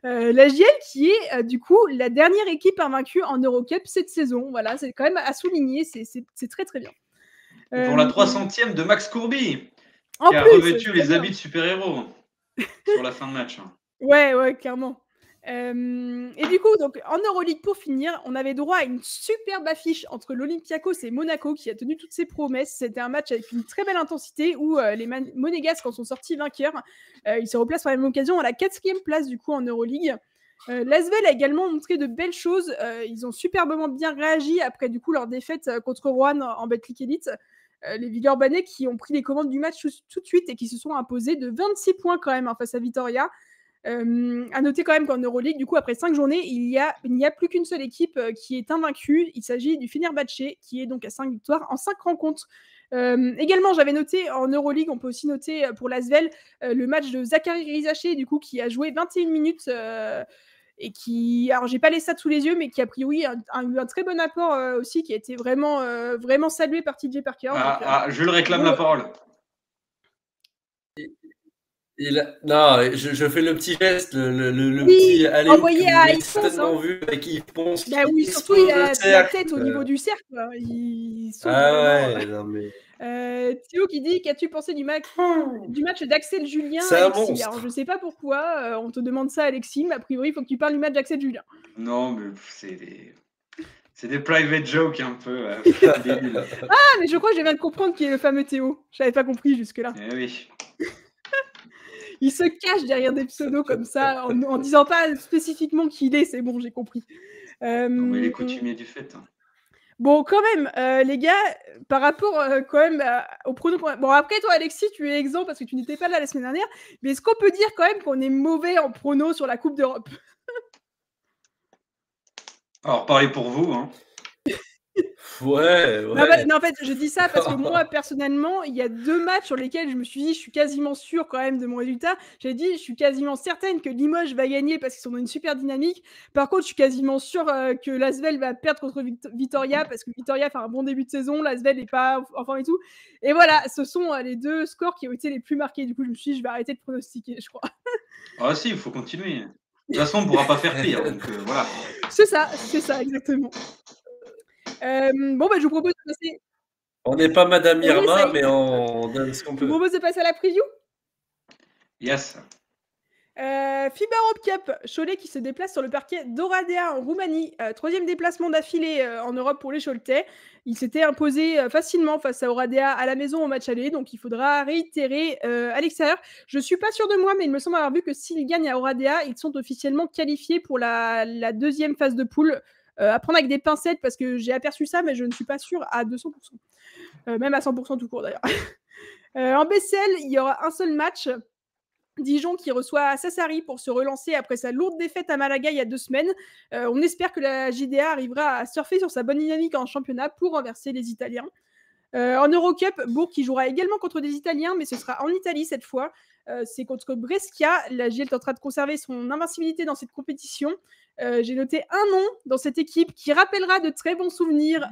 Speaker 5: La JL qui est du coup la dernière équipe invaincue en Eurocup cette saison. Voilà, c'est quand même à souligner, c'est très très bien.
Speaker 7: Pour la 300e de Max Courby,
Speaker 5: qui
Speaker 7: a revêtu les habits de super-héros sur la fin de match.
Speaker 5: Ouais, clairement. Et du coup, donc, en Euroleague, pour finir, on avait droit à une superbe affiche entre l'Olympiakos et Monaco qui a tenu toutes ses promesses. C'était un match avec une très belle intensité où les Monégasques en sont sortis vainqueurs. Ils se replacent par la même occasion à la 4e place du coup en Euroleague. L'Asvel a également montré de belles choses. Ils ont superbement bien réagi après du coup leur défaite contre Roanne en Betclic Elite. Les Villeurbanais qui ont pris les commandes du match tout de suite et qui se sont imposés de 26 points quand même face à Vitoria. À noter quand même qu'en Euroleague, du coup, après 5 journées, il n'y a plus qu'une seule équipe qui est invaincue. Il s'agit du Fenerbahçe, qui est donc à 5 victoires en 5 rencontres. Également, j'avais noté en Euroleague, on peut aussi noter pour l'Asvel le match de Zachary Rizaché, du coup, qui a joué 21 minutes et qui, alors j'ai pas les stats sous les yeux, mais qui a priori a eu un très bon apport aussi, qui a été vraiment, vraiment salué par TJ Parker.
Speaker 7: Je le réclame la parole.
Speaker 6: Non, je fais le petit geste, le
Speaker 5: oui,
Speaker 6: petit allez
Speaker 5: envoyé à Yves
Speaker 6: certainement vu avec Yves Ponce.
Speaker 5: Bah oui, surtout il a la tête au niveau du cercle. Il saute
Speaker 6: ouais, non mais...
Speaker 5: Théo qui dit qu'as-tu pensé du match d'Axel Julien?
Speaker 6: C'est un monstre.
Speaker 5: Alors je sais pas pourquoi on te demande ça, Alexis, mais a priori il faut que tu parles du match d'Axel Julien.
Speaker 7: Non, mais c'est des private jokes un peu.
Speaker 5: Ah, mais je crois que je viens de comprendre qui est le fameux Théo. J'avais pas compris jusque-là.
Speaker 7: Eh oui.
Speaker 5: Il se cache derrière des pseudos comme ça, en disant pas spécifiquement qui il est, c'est bon, j'ai compris.
Speaker 7: Non, mais il est coutumier du fait. Hein.
Speaker 5: Bon, quand même, les gars, par rapport quand même au prono... Bon, après, toi, Alexis, tu es exempt parce que tu n'étais pas là la semaine dernière, mais est-ce qu'on peut dire quand même qu'on est mauvais en prono sur la Coupe d'Europe?
Speaker 7: Alors, pareil pour vous. Hein.
Speaker 6: Ouais,
Speaker 5: Non,
Speaker 6: ouais.
Speaker 5: non, en fait, je dis ça parce que moi, personnellement, il y a 2 matchs sur lesquels je me suis dit, je suis quasiment sûre quand même de mon résultat. J'ai dit, je suis quasiment certaine que Limoges va gagner parce qu'ils sont dans une super dynamique. Par contre, je suis quasiment sûre que l'Asvel va perdre contre Vitoria parce que Vitoria fait un bon début de saison, l'Asvel n'est pas en forme et tout. Et voilà, ce sont les 2 scores qui ont été les plus marqués. Du coup, je me suis dit, je vais arrêter de pronostiquer, je crois.
Speaker 7: Ah si, il faut continuer. De toute façon, on ne pourra pas faire pire, donc voilà.
Speaker 5: C'est ça, exactement. Bon, bah, je vous propose de passer.
Speaker 6: On n'est pas Madame
Speaker 5: Oui,
Speaker 6: Irma,
Speaker 5: ça y est.
Speaker 6: mais on donne ce qu'on
Speaker 5: Je vous
Speaker 6: peut.
Speaker 5: propose de passer à la preview.
Speaker 7: Yes.
Speaker 5: FIBA Europe Cup, Cholet qui se déplace sur le parquet d'Oradea en Roumanie. 3e déplacement d'affilée en Europe pour les Choletais. Il s'était imposé facilement face à Oradea à la maison au match aller, donc il faudra réitérer à l'extérieur. Je suis pas sûre de moi, mais il me semble avoir vu que s'ils gagnent à Oradea, ils sont officiellement qualifiés pour la 2e phase de poule. À prendre avec des pincettes parce que j'ai aperçu ça, mais je ne suis pas sûre à 200%. Même à 100% tout court d'ailleurs. En BCL, il y aura un seul match. Dijon qui reçoit Sassari pour se relancer après sa lourde défaite à Malaga il y a 2 semaines. On espère que la JDA arrivera à surfer sur sa bonne dynamique en championnat pour renverser les Italiens. En Eurocup, Bourg qui jouera également contre des Italiens, mais ce sera en Italie cette fois. C'est contre Brescia. La GL est en train de conserver son invincibilité dans cette compétition. J'ai noté un nom dans cette équipe qui rappellera de très bons souvenirs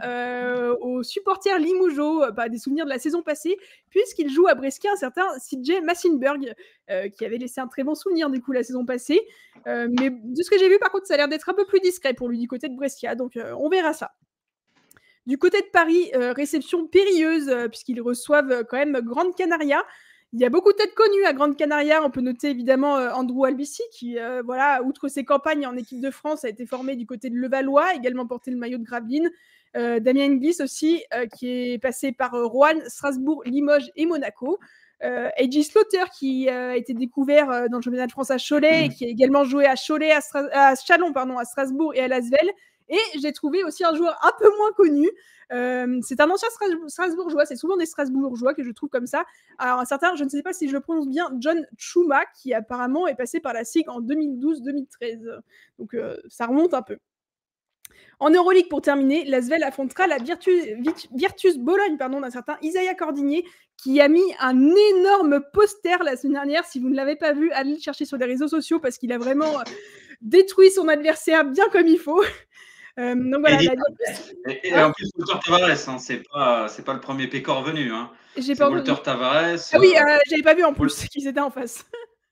Speaker 5: aux supporters Limougeaux, des souvenirs de la saison passée, puisqu'il joue à Brescia un certain CJ Massenberg, qui avait laissé un très bon souvenir du coup la saison passée. Mais de ce que j'ai vu, par contre, ça a l'air d'être un peu plus discret pour lui du côté de Brescia, donc on verra ça. Du côté de Paris, réception périlleuse, puisqu'ils reçoivent quand même Grande Canaria. Il y a beaucoup de têtes connues à Grande Canaria. On peut noter évidemment Andrew Albici, qui, outre ses campagnes en équipe de France, a été formé du côté de Levallois, également porté le maillot de Gravelines. Damien Inglis aussi, qui est passé par Roanne, Strasbourg, Limoges et Monaco. AJ Slaughter, qui a été découvert dans le championnat de France à Cholet, et qui a également joué à Cholet, à Chalon, à Strasbourg et à Lasvel. Et j'ai trouvé aussi un joueur un peu moins connu. C'est un ancien Strasbourgeois. C'est souvent des Strasbourgeois que je trouve comme ça. Alors, un certain, je ne sais pas si je le prononce bien, John Chuma, qui apparemment est passé par la SIG en 2012-2013. Donc, ça remonte un peu. En Euroleague, pour terminer, l'Asvel affrontera la Virtus Bologne d'un certain Isaiah Cordinier, qui a mis un énorme poster la semaine dernière. Si vous ne l'avez pas vu, allez le chercher sur les réseaux sociaux parce qu'il a vraiment détruit son adversaire bien comme il faut. Donc voilà.
Speaker 7: Et en plus, Walter Tavares, c'est pas le premier pécor venu. C'est Walter Tavares.
Speaker 5: Ah oui, j'avais pas vu en plus qui c'était en face.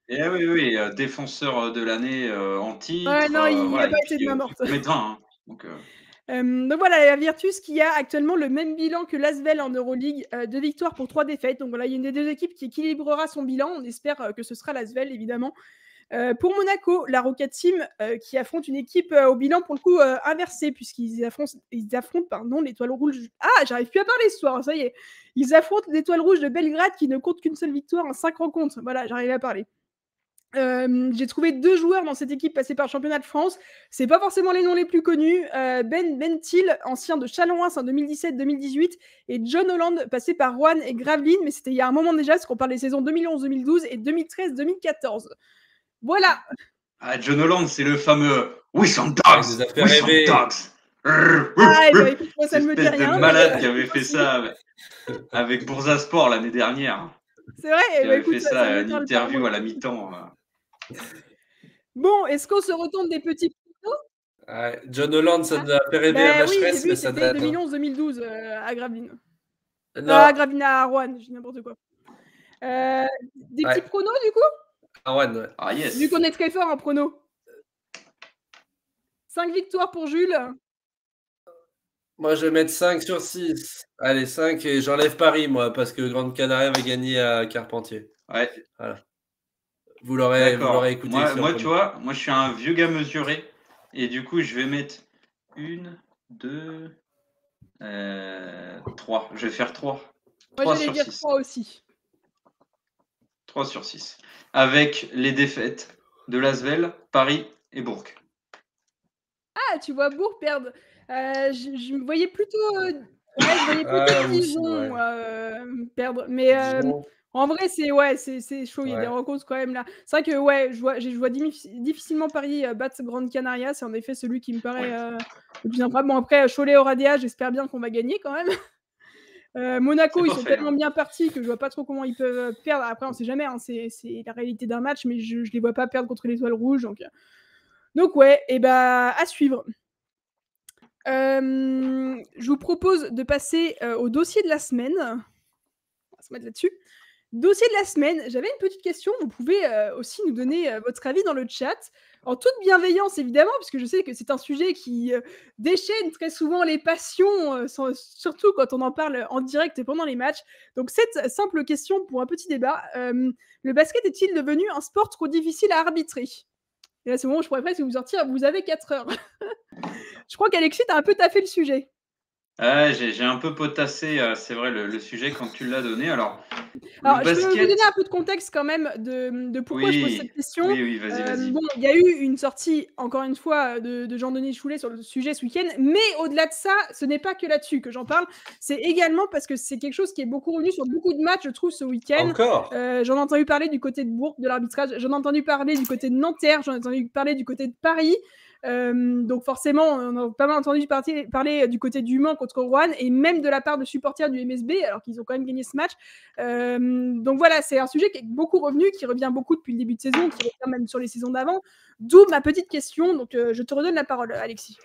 Speaker 7: Et oui, défenseur de l'année en titre.
Speaker 5: Ouais, non, il n'a pas été de main morte.
Speaker 7: Donc
Speaker 5: voilà, la Virtus qui a actuellement le même bilan que l'Asvel en Euroleague, 2 victoires pour 3 défaites. Donc voilà, il y a une des 2 équipes qui équilibrera son bilan. On espère que ce sera l'Asvel, évidemment. Pour Monaco, la Rocket Team qui affronte une équipe au bilan pour le coup inversé, puisqu'ils affrontent l'Étoile Rouge. Ah, j'arrive plus à parler ce soir, ça y est. Ils affrontent l'Étoile Rouge de Belgrade qui ne compte qu'une seule victoire en 5 rencontres. Voilà, j'arrive à parler. J'ai trouvé 2 joueurs dans cette équipe passés par le championnat de France. C'est pas forcément les noms les plus connus. Ben Thiel, ancien de Châlons-Reims en 2017-2018, et John Holland, passé par Roanne et Gravelines, mais c'était il y a un moment déjà, parce qu'on parle des saisons 2011-2012 et 2013-2014. Voilà.
Speaker 7: Ah, John Holland, c'est le fameux We Some Dogs. We Some Dogs.
Speaker 5: Écoute, moi, ça ne me dit rien.
Speaker 7: C'est malade qui avait fait ça avec Boursa Sport l'année dernière.
Speaker 5: C'est vrai.
Speaker 7: Il avait fait ça, une interview à la mi-temps.
Speaker 5: Bon, est-ce qu'on se retourne des petits
Speaker 6: pronos? John Holland, ça nous a fait rêver à Vacheresse, mais ça date.
Speaker 5: C'était 2011-2012 à Gravelines. À Gravelines, à Roanne, je dis n'importe quoi. Des petits pronos du coup?
Speaker 6: Roanne, ouais.
Speaker 7: Ah yes.
Speaker 5: Vu qu'on est très fort en pronos. 5 victoires pour Jules.
Speaker 6: Moi, je vais mettre 5 sur 6. Allez, 5 et j'enlève Paris, moi, parce que Grande Canaria va gagner à Carpentier.
Speaker 7: Ouais.
Speaker 6: Voilà. Vous l'aurez écouté.
Speaker 7: Moi tu vois, moi, je suis un vieux gars mesuré. Et du coup, je vais mettre 1, 2, 3. Je vais faire 3.
Speaker 5: Moi, j'allais dire 3 aussi.
Speaker 7: 3 sur 6. Avec les défaites de Lasvel, Paris et Bourg.
Speaker 5: Ah, tu vois Bourg perdre. Je me voyais plutôt... je voyais plutôt Dijon perdre. Mais En vrai, c'est chaud. Il y a des
Speaker 6: Ouais.
Speaker 5: rencontres quand même là. C'est vrai que ouais, je vois difficilement Paris battre Grande Canaria. C'est en effet celui qui me paraît le plus improbable. Bon, après, Cholet-Oradea, j'espère bien qu'on va gagner quand même. Monaco,
Speaker 7: C'est
Speaker 5: ils
Speaker 7: pas
Speaker 5: sont
Speaker 7: fait.
Speaker 5: tellement bien partis que je vois pas trop comment ils peuvent perdre. Après, on sait jamais, hein, c'est la réalité d'un match, mais je les vois pas perdre contre l'Étoile Rouge. Donc ouais, et bah à suivre. Je vous propose de passer au dossier de la semaine. On va se mettre là-dessus. Dossier de la semaine, j'avais une petite question. Vous pouvez aussi nous donner votre avis dans le chat, en toute bienveillance évidemment, puisque je sais que c'est un sujet qui déchaîne très souvent les passions, surtout quand on en parle en direct pendant les matchs. Donc cette simple question pour un petit débat, le basket est-il devenu un sport trop difficile à arbitrer? Et là c'est le moment où je pourrais presque vous sortir, vous avez 4 heures. Je crois qu'Alexis t'a un peu taffé le sujet.
Speaker 7: J'ai un peu potassé, c'est vrai, le sujet quand tu l'as donné. Alors,
Speaker 5: Alors,
Speaker 7: le
Speaker 5: je peux vous
Speaker 7: basket.
Speaker 5: donner un peu de contexte quand même de pourquoi je pose cette
Speaker 7: Oui,
Speaker 5: question.
Speaker 7: oui, vas-y.
Speaker 5: Bon, il y a eu une sortie, encore une fois, de Jean-Denis Choulet sur le sujet ce week-end, mais au-delà de ça, ce n'est pas que là-dessus que j'en parle, c'est également parce que c'est quelque chose qui est beaucoup revenu sur beaucoup de matchs, je trouve, ce week-end.
Speaker 6: Encore?
Speaker 5: J'en ai entendu parler du côté de Bourg, de l'arbitrage, j'en ai entendu parler du côté de Nanterre, j'en ai entendu parler du côté de Paris. Donc forcément, on a pas mal entendu parler du côté du Mans contre Rouen et même de la part de supporters du MSB, alors qu'ils ont quand même gagné ce match. Donc voilà, c'est un sujet qui est beaucoup revenu, qui revient beaucoup depuis le début de saison, qui revient même sur les saisons d'avant. D'où ma petite question. Donc je te redonne la parole, Alexis.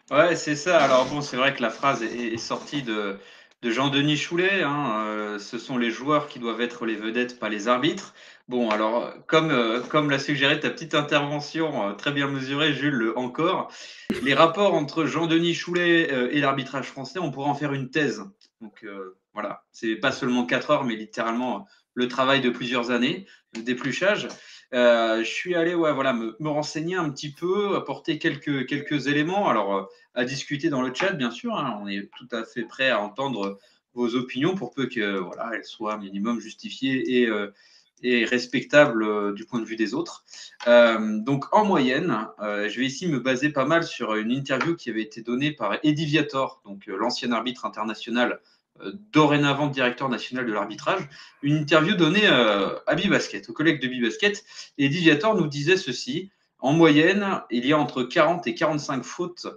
Speaker 7: Ouais, c'est ça. Alors bon, c'est vrai que la phrase est sortie de Jean-Denis Choulet, hein, ce sont les joueurs qui doivent être les vedettes, pas les arbitres. Bon, alors, comme l'a suggéré ta petite intervention, très bien mesurée, Jules, encore, les rapports entre Jean-Denis Choulet et l'arbitrage français, on pourrait en faire une thèse. Donc voilà, c'est pas seulement 4 heures, mais littéralement le travail de plusieurs années, le dépluchage. Je suis allé me renseigner un petit peu, apporter quelques éléments. Alors, à discuter dans le chat, bien sûr. Hein, on est tout à fait prêt à entendre vos opinions pour peu que elles soient minimum justifiées et respectables du point de vue des autres. Donc, en moyenne, je vais ici me baser pas mal sur une interview qui avait été donnée par Eddie Viator, donc l'ancien arbitre international, dorénavant directeur national de l'arbitrage, une interview donnée à Bibasket, aux collègues de Bibasket. Et Eddie Viator nous disait ceci: en moyenne, il y a entre 40 et 45 fautes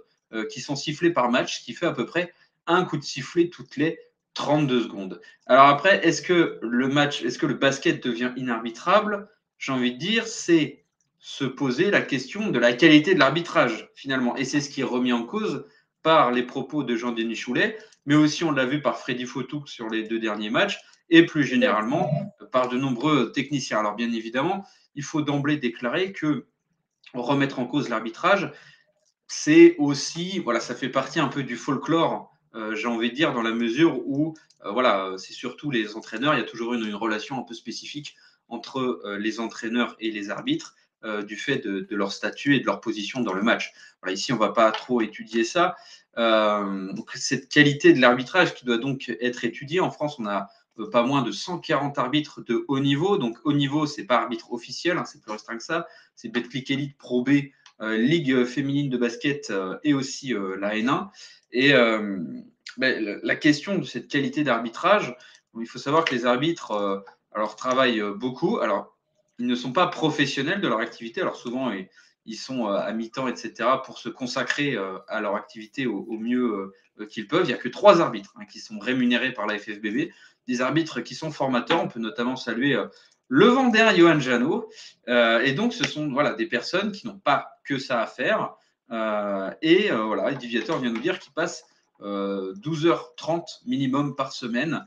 Speaker 7: qui sont sifflées par match, ce qui fait à peu près un coup de sifflet toutes les 32 secondes. Alors après, est-ce que le basket devient inarbitrable? J'ai envie de dire, c'est se poser la question de la qualité de l'arbitrage, finalement. Et c'est ce qui est remis en cause par les propos de Jean-Denis Choulet, mais aussi on l'a vu par Freddy Fautouk sur les 2 derniers matchs, et plus généralement par de nombreux techniciens. Alors bien évidemment, il faut d'emblée déclarer que remettre en cause l'arbitrage, c'est aussi, ça fait partie un peu du folklore, j'ai envie de dire, dans la mesure où, c'est surtout les entraîneurs, il y a toujours une relation un peu spécifique entre les entraîneurs et les arbitres, du fait de leur statut et de leur position dans le match. Ici, on ne va pas trop étudier ça. Donc, cette qualité de l'arbitrage qui doit donc être étudiée. En France, on a pas moins de 140 arbitres de haut niveau. Donc, haut niveau, ce n'est pas arbitre officiel, c'est plus restreint que ça. C'est Betclic Elite Pro B, Ligue féminine de basket et aussi la N1. Et la question de cette qualité d'arbitrage, il faut savoir que les arbitres travaillent beaucoup. Alors, ils ne sont pas professionnels de leur activité. Alors, souvent, ils sont à mi-temps, etc., pour se consacrer à leur activité au mieux qu'ils peuvent. Il n'y a que 3 arbitres qui sont rémunérés par la FFBB, des arbitres qui sont formateurs. On peut notamment saluer le Vendéen Johan Janot. Et donc, ce sont des personnes qui n'ont pas que ça à faire. Eddie Viator vient nous dire qu'il passe 12h30 minimum par semaine,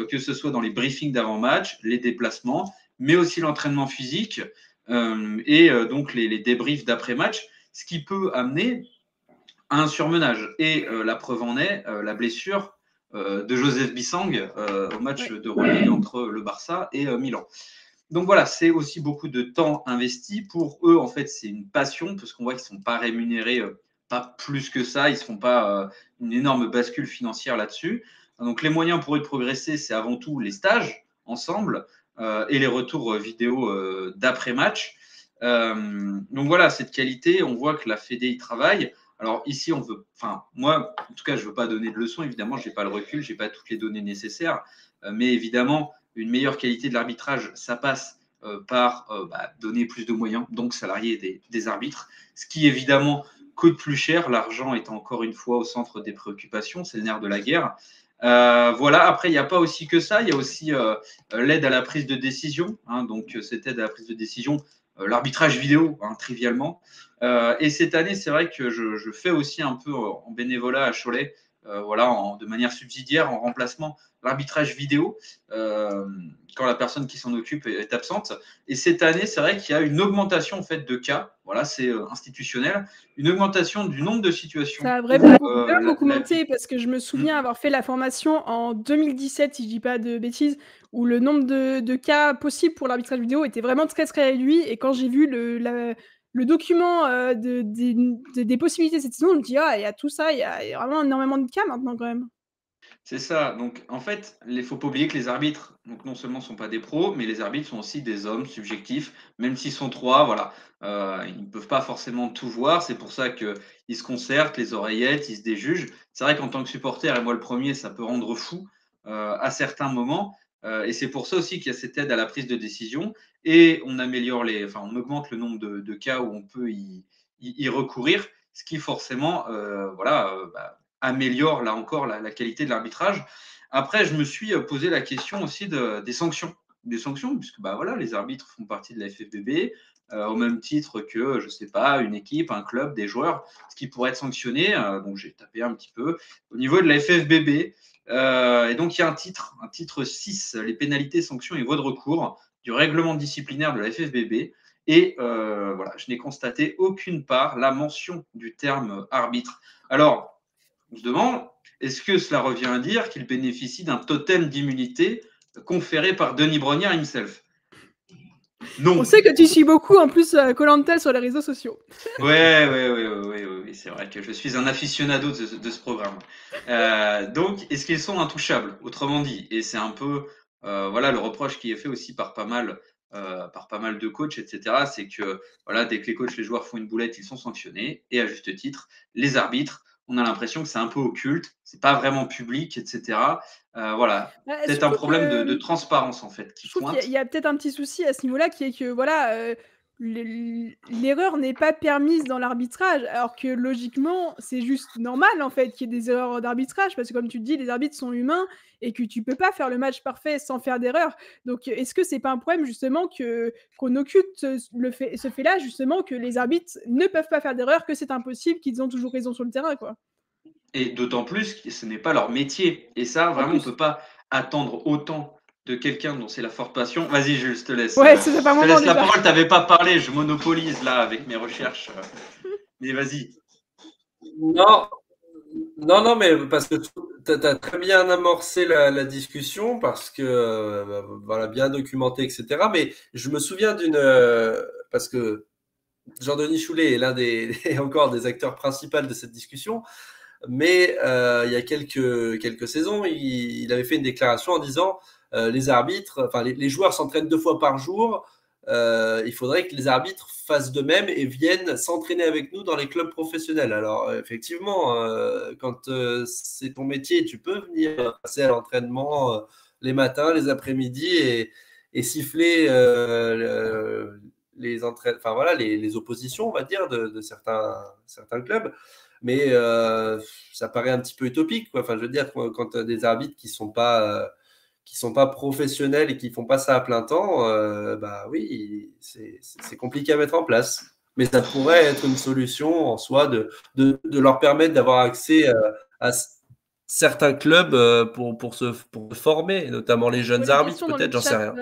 Speaker 7: que ce soit dans les briefings d'avant-match, les déplacements, mais aussi l'entraînement physique donc les débriefs d'après-match, ce qui peut amener à un surmenage. Et la preuve en est la blessure de Joseph Bissang au match de Euroleague entre le Barça et Milan. Donc c'est aussi beaucoup de temps investi. Pour eux, en fait, c'est une passion, parce qu'on voit qu'ils ne sont pas rémunérés, pas plus que ça. Ils ne se font pas une énorme bascule financière là-dessus. Donc, les moyens pour eux de progresser, c'est avant tout les stages ensemble et les retours vidéo d'après-match. Donc, cette qualité, on voit que la Fédé y travaille. Alors, ici, moi, en tout cas, je ne veux pas donner de leçons. Évidemment, je n'ai pas le recul, je n'ai pas toutes les données nécessaires. Mais évidemment, une meilleure qualité de l'arbitrage, ça passe par donner plus de moyens, donc salarier des arbitres, ce qui évidemment coûte plus cher, l'argent étant encore une fois au centre des préoccupations, c'est le nerf de la guerre. Voilà, après, il n'y a pas aussi que ça, il y a aussi l'aide à la prise de décision, hein, donc cette aide à la prise de décision, l'arbitrage vidéo, hein, trivialement. Et cette année, c'est vrai que je fais aussi un peu en bénévolat à Cholet, voilà, de manière subsidiaire, en remplacement, l'arbitrage vidéo, quand la personne qui s'en occupe est absente. Et cette année, c'est vrai qu'il y a une augmentation en fait, de cas, voilà, c'est institutionnel, une augmentation du nombre de situations.
Speaker 5: Ça a vraiment beaucoup monté parce que je me souviens avoir fait la formation en 2017, si je dis pas de bêtises, où le nombre de cas possibles pour l'arbitrage vidéo était vraiment très très réduit. Et quand j'ai vu le document des possibilités de cette saison, je me dis, ah, il y a tout ça, il y a vraiment énormément de cas maintenant quand même.
Speaker 7: C'est ça. Donc, en fait, il ne faut pas oublier que les arbitres, donc non seulement ne sont pas des pros, mais les arbitres sont aussi des hommes subjectifs, même s'ils sont trois, voilà. Ils ne peuvent pas forcément tout voir. C'est pour ça qu'ils se concertent, les oreillettes, ils se déjugent. C'est vrai qu'en tant que supporter, et moi le premier, ça peut rendre fou à certains moments. Et c'est pour ça aussi qu'il y a cette aide à la prise de décision. Et on on augmente le nombre de cas où on peut y recourir, ce qui forcément, améliore là encore la qualité de l'arbitrage. Après, je me suis posé la question aussi des sanctions. Des sanctions, puisque voilà, les arbitres font partie de la FFBB, au même titre que, je ne sais pas, une équipe, un club, des joueurs, ce qui pourrait être sanctionné. Donc, j'ai tapé un petit peu au niveau de la FFBB. Et donc, il y a un titre 6, les pénalités, sanctions et voies de recours du règlement disciplinaire de la FFBB. Et voilà, je n'ai constaté aucune part la mention du terme arbitre. Alors, on se demande, est-ce que cela revient à dire qu'il bénéficie d'un totem d'immunité conféré par Denis Brognard himself? Non.
Speaker 5: On sait que tu suis beaucoup en plus Koh-Lanta sur les réseaux sociaux.
Speaker 7: Oui, c'est vrai que je suis un aficionado de ce programme. Donc, est-ce qu'ils sont intouchables, autrement dit? Et c'est un peu le reproche qui est fait aussi par pas mal de coachs, etc. C'est que voilà, dès que les coachs, les joueurs font une boulette, ils sont sanctionnés. Et à juste titre, les arbitres, on a l'impression que c'est un peu occulte, c'est pas vraiment public, etc. Voilà, peut-être un problème de transparence en fait qui pointe.
Speaker 5: Il y a peut-être un petit souci à ce niveau-là qui est que voilà, l'erreur n'est pas permise dans l'arbitrage, alors que logiquement, c'est juste normal en fait qu'il y ait des erreurs d'arbitrage, parce que comme tu le dis, les arbitres sont humains et que tu peux pas faire le match parfait sans faire d'erreur. Donc, est-ce que c'est pas un problème justement qu'on occulte ce fait-là, justement, que les arbitres ne peuvent pas faire d'erreur, que c'est impossible, qu'ils ont toujours raison sur le terrain, quoi.
Speaker 7: Et d'autant plus que ce n'est pas leur métier. Et ça, vraiment, on ne peut pas attendre autant de quelqu'un dont c'est la forte passion. Vas-y, Jules, je te laisse.
Speaker 5: Ouais, c'est pas
Speaker 7: je te laisse la parole, tu n'avais pas parlé, je monopolise là avec mes recherches. Mais vas-y.
Speaker 6: Non, mais parce que tu as très bien amorcé la discussion, parce que, voilà, bien documenté, etc. Mais je me souviens parce que Jean-Denis Choulet est l'un encore des acteurs principaux de cette discussion. Mais il y a quelques saisons, il avait fait une déclaration en disant les arbitres, enfin les joueurs s'entraînent 2 fois par jour. Il faudrait que les arbitres fassent de même et viennent s'entraîner avec nous dans les clubs professionnels. Alors effectivement, quand c'est ton métier, tu peux venir passer à l'entraînement les matins, les après-midi et siffler les oppositions, on va dire, de certains clubs. Mais ça paraît un petit peu utopique, quoi. Enfin, je veux dire, quand tu as des arbitres qui sont pas professionnels et qui font pas ça à plein temps, oui, c'est compliqué à mettre en place. Mais ça pourrait être une solution en soi de leur permettre d'avoir accès à certains clubs pour se former, notamment les jeunes arbitres, peut-être, j'en sais rien.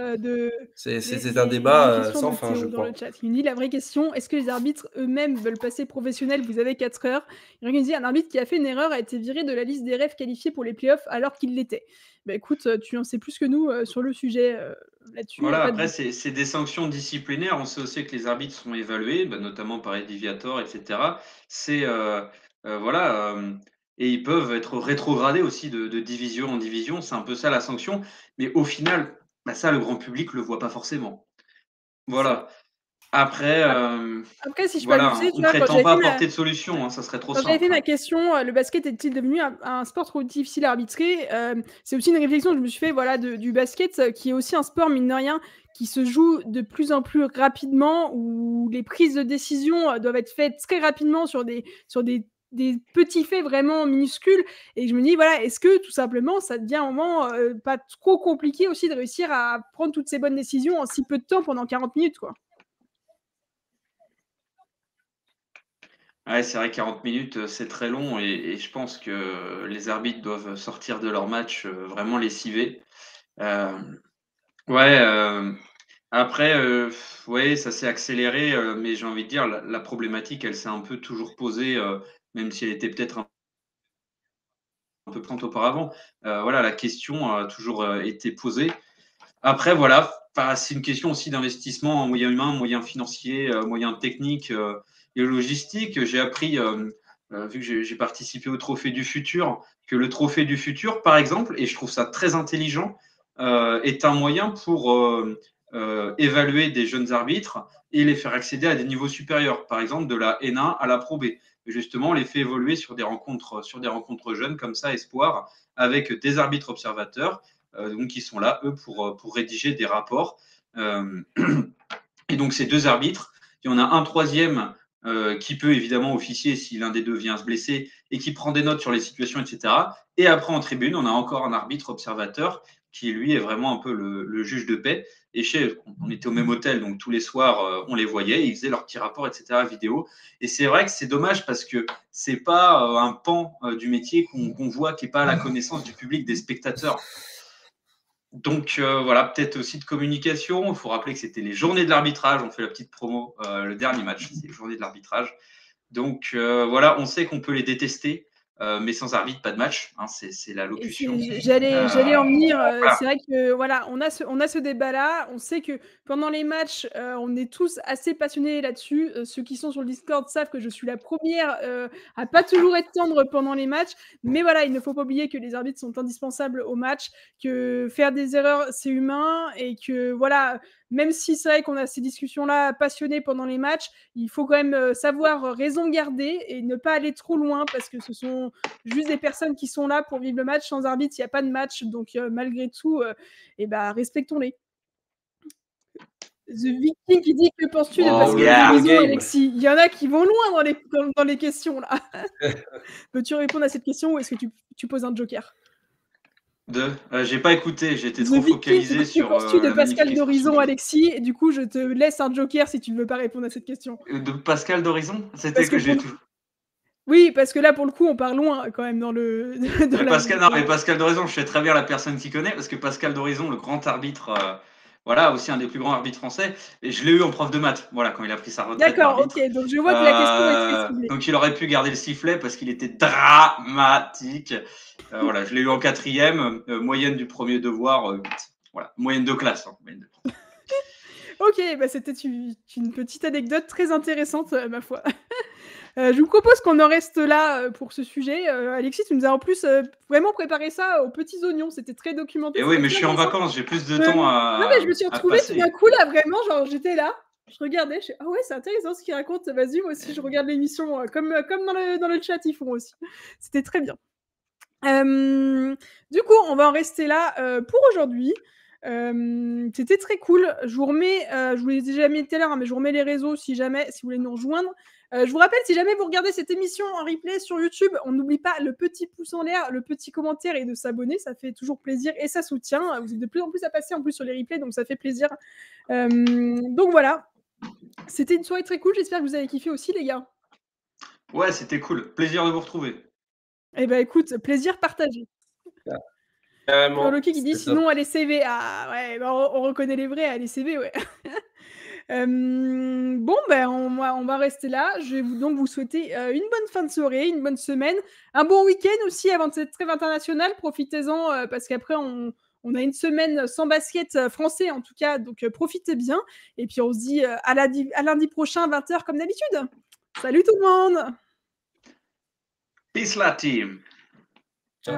Speaker 6: C'est un débat sans fin, je crois.
Speaker 5: Le chat. Il me dit la vraie question, est-ce que les arbitres eux-mêmes veulent passer professionnels? Vous avez 4 heures. Il me dit un arbitre qui a fait une erreur a été viré de la liste des refs qualifiés pour les playoffs alors qu'il l'était. Bah écoute, tu en sais plus que nous sur le sujet là-dessus.
Speaker 7: Voilà, après, c'est des sanctions disciplinaires. On sait aussi que les arbitres sont évalués, notamment par Eddie Viator, etc. Et ils peuvent être rétrogradés aussi de division en division. C'est un peu ça la sanction. Mais au final, ça, le grand public ne le voit pas forcément. Voilà. Après,
Speaker 5: Après, si je peux
Speaker 7: voilà,
Speaker 5: ajouter,
Speaker 7: on
Speaker 5: tu vois, quand
Speaker 7: prétend
Speaker 5: j'avais
Speaker 7: pas
Speaker 5: fait ma
Speaker 7: apporter de solution, hein, ça serait trop
Speaker 5: quand j'avais fait
Speaker 7: simple.
Speaker 5: ma question, le basket est-il devenu un sport trop difficile à arbitrer? C'est aussi une réflexion que je me suis fait, voilà, du basket, qui est aussi un sport, mine de rien, qui se joue de plus en plus rapidement, où les prises de décision, doivent être faites très rapidement sur des petits faits vraiment minuscules et je me dis, voilà, est-ce que tout simplement ça devient un moment, pas trop compliqué aussi de réussir à prendre toutes ces bonnes décisions en si peu de temps pendant 40 minutes, quoi?
Speaker 7: Ouais, c'est vrai, 40 minutes, c'est très long et je pense que les arbitres doivent sortir de leur match, vraiment lessivés. Hem, ouais, après, ouais, ça s'est accéléré, mais j'ai envie de dire la problématique, elle s'est un peu toujours posée, même si elle était peut-être un peu prendre auparavant. Voilà, la question a toujours été posée. Après, voilà, c'est une question aussi d'investissement en moyens humains, moyens financiers, moyens techniques et logistiques. J'ai appris, vu que j'ai participé au Trophée du Futur, que le Trophée du Futur, par exemple, et je trouve ça très intelligent, est un moyen pour évaluer des jeunes arbitres et les faire accéder à des niveaux supérieurs, par exemple de la N1 à la Pro B. Justement, on les fait évoluer sur des rencontres jeunes comme ça, espoir, avec des arbitres observateurs, donc qui sont là, eux, pour rédiger des rapports. Et donc, ces deux arbitres, il y en a un troisième qui peut évidemment officier si l'un des deux vient se blesser et qui prend des notes sur les situations, etc. Et après, en tribune, on a encore un arbitre observateur qui, lui, est vraiment un peu le juge de paix. Et on était au même hôtel, donc tous les soirs, on les voyait, ils faisaient leurs petits rapports, etc., vidéo. Et c'est vrai que c'est dommage parce que c'est pas un pan du métier qu'on voit qui n'est pas à la connaissance du public, des spectateurs. Donc voilà, peut-être aussi de communication. Il faut rappeler que c'était les journées de l'arbitrage. On fait la petite promo. Le dernier match, c'est les journées de l'arbitrage. Donc voilà, on sait qu'on peut les détester, mais sans arbitre, pas de match. Hein, c'est la
Speaker 5: Et
Speaker 7: locution.
Speaker 5: j'allais en venir.
Speaker 7: Voilà.
Speaker 5: C'est vrai que voilà, on a ce débat-là. On sait que pendant les matchs, on est tous assez passionnés là-dessus. Ceux qui sont sur le Discord savent que je suis la première à pas toujours être tendre pendant les matchs. Mais voilà, il ne faut pas oublier que les arbitres sont indispensables au match, que faire des erreurs, c'est humain et que voilà, même si c'est vrai qu'on a ces discussions-là passionnées pendant les matchs, il faut quand même savoir raison garder et ne pas aller trop loin parce que ce sont juste des personnes qui sont là pour vivre le match. Sans arbitre, il n'y a pas de match. Donc, malgré tout, respectons-les. The Viking qui dit que penses-tu de Pascal Dorison, Alexis? Il y en a qui vont loin dans les questions là. Peux-tu répondre à cette question ou est-ce que tu poses un joker?
Speaker 7: J'ai pas écouté, j'étais
Speaker 5: The
Speaker 7: trop
Speaker 5: Viking
Speaker 7: focalisé
Speaker 5: dit que
Speaker 7: sur
Speaker 5: penses-tu de
Speaker 7: la
Speaker 5: Pascal
Speaker 7: magnifique
Speaker 5: Dorison,
Speaker 7: expression.
Speaker 5: Alexis? Et du coup, je te laisse un joker si tu ne veux pas répondre à cette question.
Speaker 7: De Pascal Dorison? C'était
Speaker 5: Parce
Speaker 7: que
Speaker 5: que
Speaker 7: j'ai
Speaker 5: pour-
Speaker 7: tout.
Speaker 5: Oui, parce que là, pour le coup, on part loin quand même dans le. Dans la-
Speaker 7: Mais Pascal Dorison, je sais très bien la personne qui connaît, parce que Pascal Dorison, le grand arbitre, voilà, aussi un des plus grands arbitres français, et je l'ai eu en prof de maths, voilà, quand il a pris sa retraite
Speaker 5: D'accord,
Speaker 7: d'arbitre.
Speaker 5: ok. Donc je vois que la question est très ciblée.
Speaker 7: Donc il aurait pu garder le sifflet parce qu'il était dramatique. Voilà, je l'ai eu en 4e, moyenne du premier devoir, 8. Voilà, moyenne de classe. Hein, moyenne de...
Speaker 5: Ok, c'était une petite anecdote très intéressante, ma foi. Je vous propose qu'on en reste là pour ce sujet. Alexis, tu nous as en plus vraiment préparé ça aux petits oignons. C'était très documenté.
Speaker 7: Et oui, mais je suis en vacances, j'ai plus de temps à.
Speaker 5: Non, mais je me suis retrouvée tout
Speaker 7: passer.
Speaker 5: d'un coup là, vraiment, genre j'étais là, je regardais, je fais ah ouais, c'est intéressant ce qu'il raconte. Vas-y, moi aussi, je regarde l'émission comme dans le chat, ils font aussi. C'était très bien. Du coup, on va en rester là pour aujourd'hui. C'était très cool. Je vous remets, je vous l'ai déjà mis tout à l'heure, mais je vous remets les réseaux si jamais, si vous voulez nous rejoindre. Je vous rappelle, si jamais vous regardez cette émission en replay sur YouTube, on n'oublie pas le petit pouce en l'air, le petit commentaire et de s'abonner. Ça fait toujours plaisir et ça soutient. Vous êtes de plus en plus à passer en plus sur les replays, donc ça fait plaisir. Donc voilà. C'était une soirée très cool. J'espère que vous avez kiffé aussi, les gars.
Speaker 7: Ouais, c'était cool. Plaisir de vous retrouver.
Speaker 5: Eh ben écoute, plaisir partagé. Loki qui dit sinon à l'ECV. Ah ouais, on reconnaît les vrais à l'ECV, ouais. Bon, on va rester là. Je vais donc vous souhaiter une bonne fin de soirée, une bonne semaine, un bon week-end aussi avant cette trêve internationale. Profitez-en parce qu'après, on a une semaine sans basket français en tout cas, donc profitez bien. Et puis on se dit à lundi prochain, 20h comme d'habitude. Salut tout le monde!
Speaker 7: Peace la team!
Speaker 6: Ciao.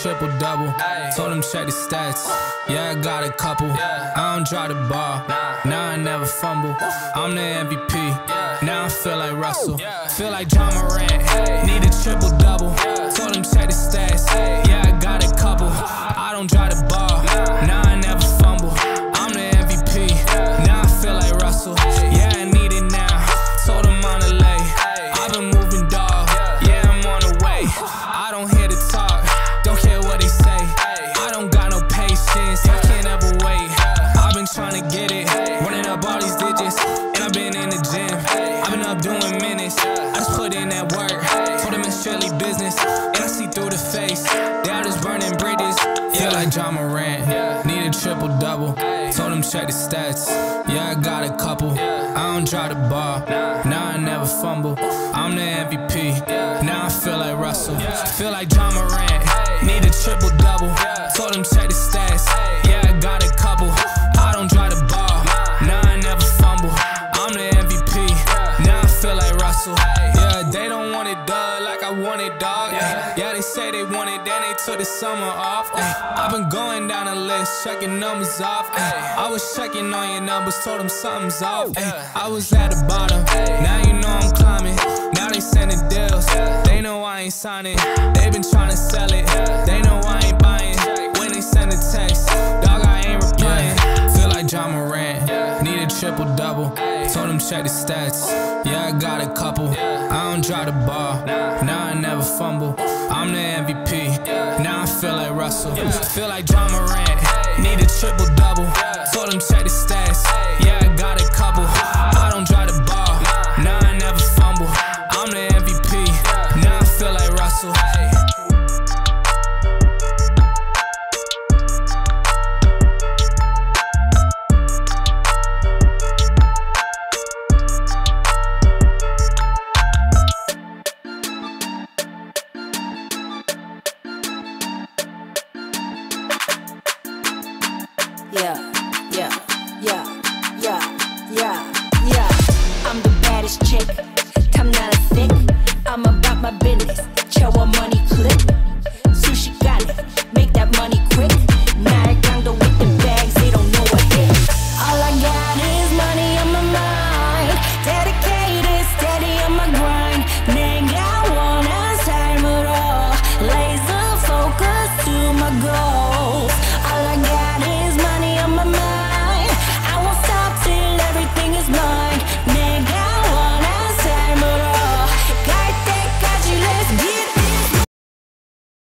Speaker 8: triple double. Told him check the stats. Yeah, I got a couple. I don't drop the ball. Now I never fumble. I'm the MVP. Now I feel like Russell. Feel like John Morant. Need a triple double. Told him check the stats. Yeah, I got a couple. I don't drop the ball. Now I never fumble. I'm the MVP. Now I feel like Russell. Yeah, I need it now. Told him on the lay. I've been moving, dog. Yeah, I'm on the way. I don't hear the talk. Don't care what they say. I don't got no patience. I can't ever wait. I've been trying to get it. Running up all these digits. And I've been in the gym. I've been up doing minutes. I just put in that work. Told them it's strictly business. And I see through the face. They all just burning bridges. Feel like John Morant. Need a triple double. Told him check the stats. Yeah, I got a couple. I don't drop the ball. Now I never fumble. I'm the MVP. Now I feel like Russell. Feel like John Morant. Need a triple double. Told him check the stats. Yeah, I got a couple. I don't drop the ball. Now I never fumble. I'm the MVP. Now I feel like Russell. Yeah, they don't want it done like I want it, dog. Yeah, they say they want it, then they took the summer off. I've been going down the list, checking numbers off. I was checking on your numbers, told them something's off. I was at the bottom, now you know I'm climbing. Now they sending deals, they know I ain't signing. They been trying to sell it, they know I ain't buying. When they send a text, dog, I ain't replying. Feel like John Morant, need a triple double. Told him check the stats, yeah, I got a couple. I don't drop the ball, now I never fumble. I'm the MVP, now I feel like Russell. Feel like John Morant, need a triple double. Told him check the stats, yeah, I got a couple. I don't drop the ball, now I never fumble. I'm the MVP, now I feel like Russell.
Speaker 9: I'm the baddest chick. I'm not a thick. I'm about my business. Chow money clip. Sushi got it. Make that money quick. Naragando with the bags. They don't know what hit. All I got is money on my mind. Dedicated, steady on my grind. Nigga, I wanna time it all. Laser focus to my goal.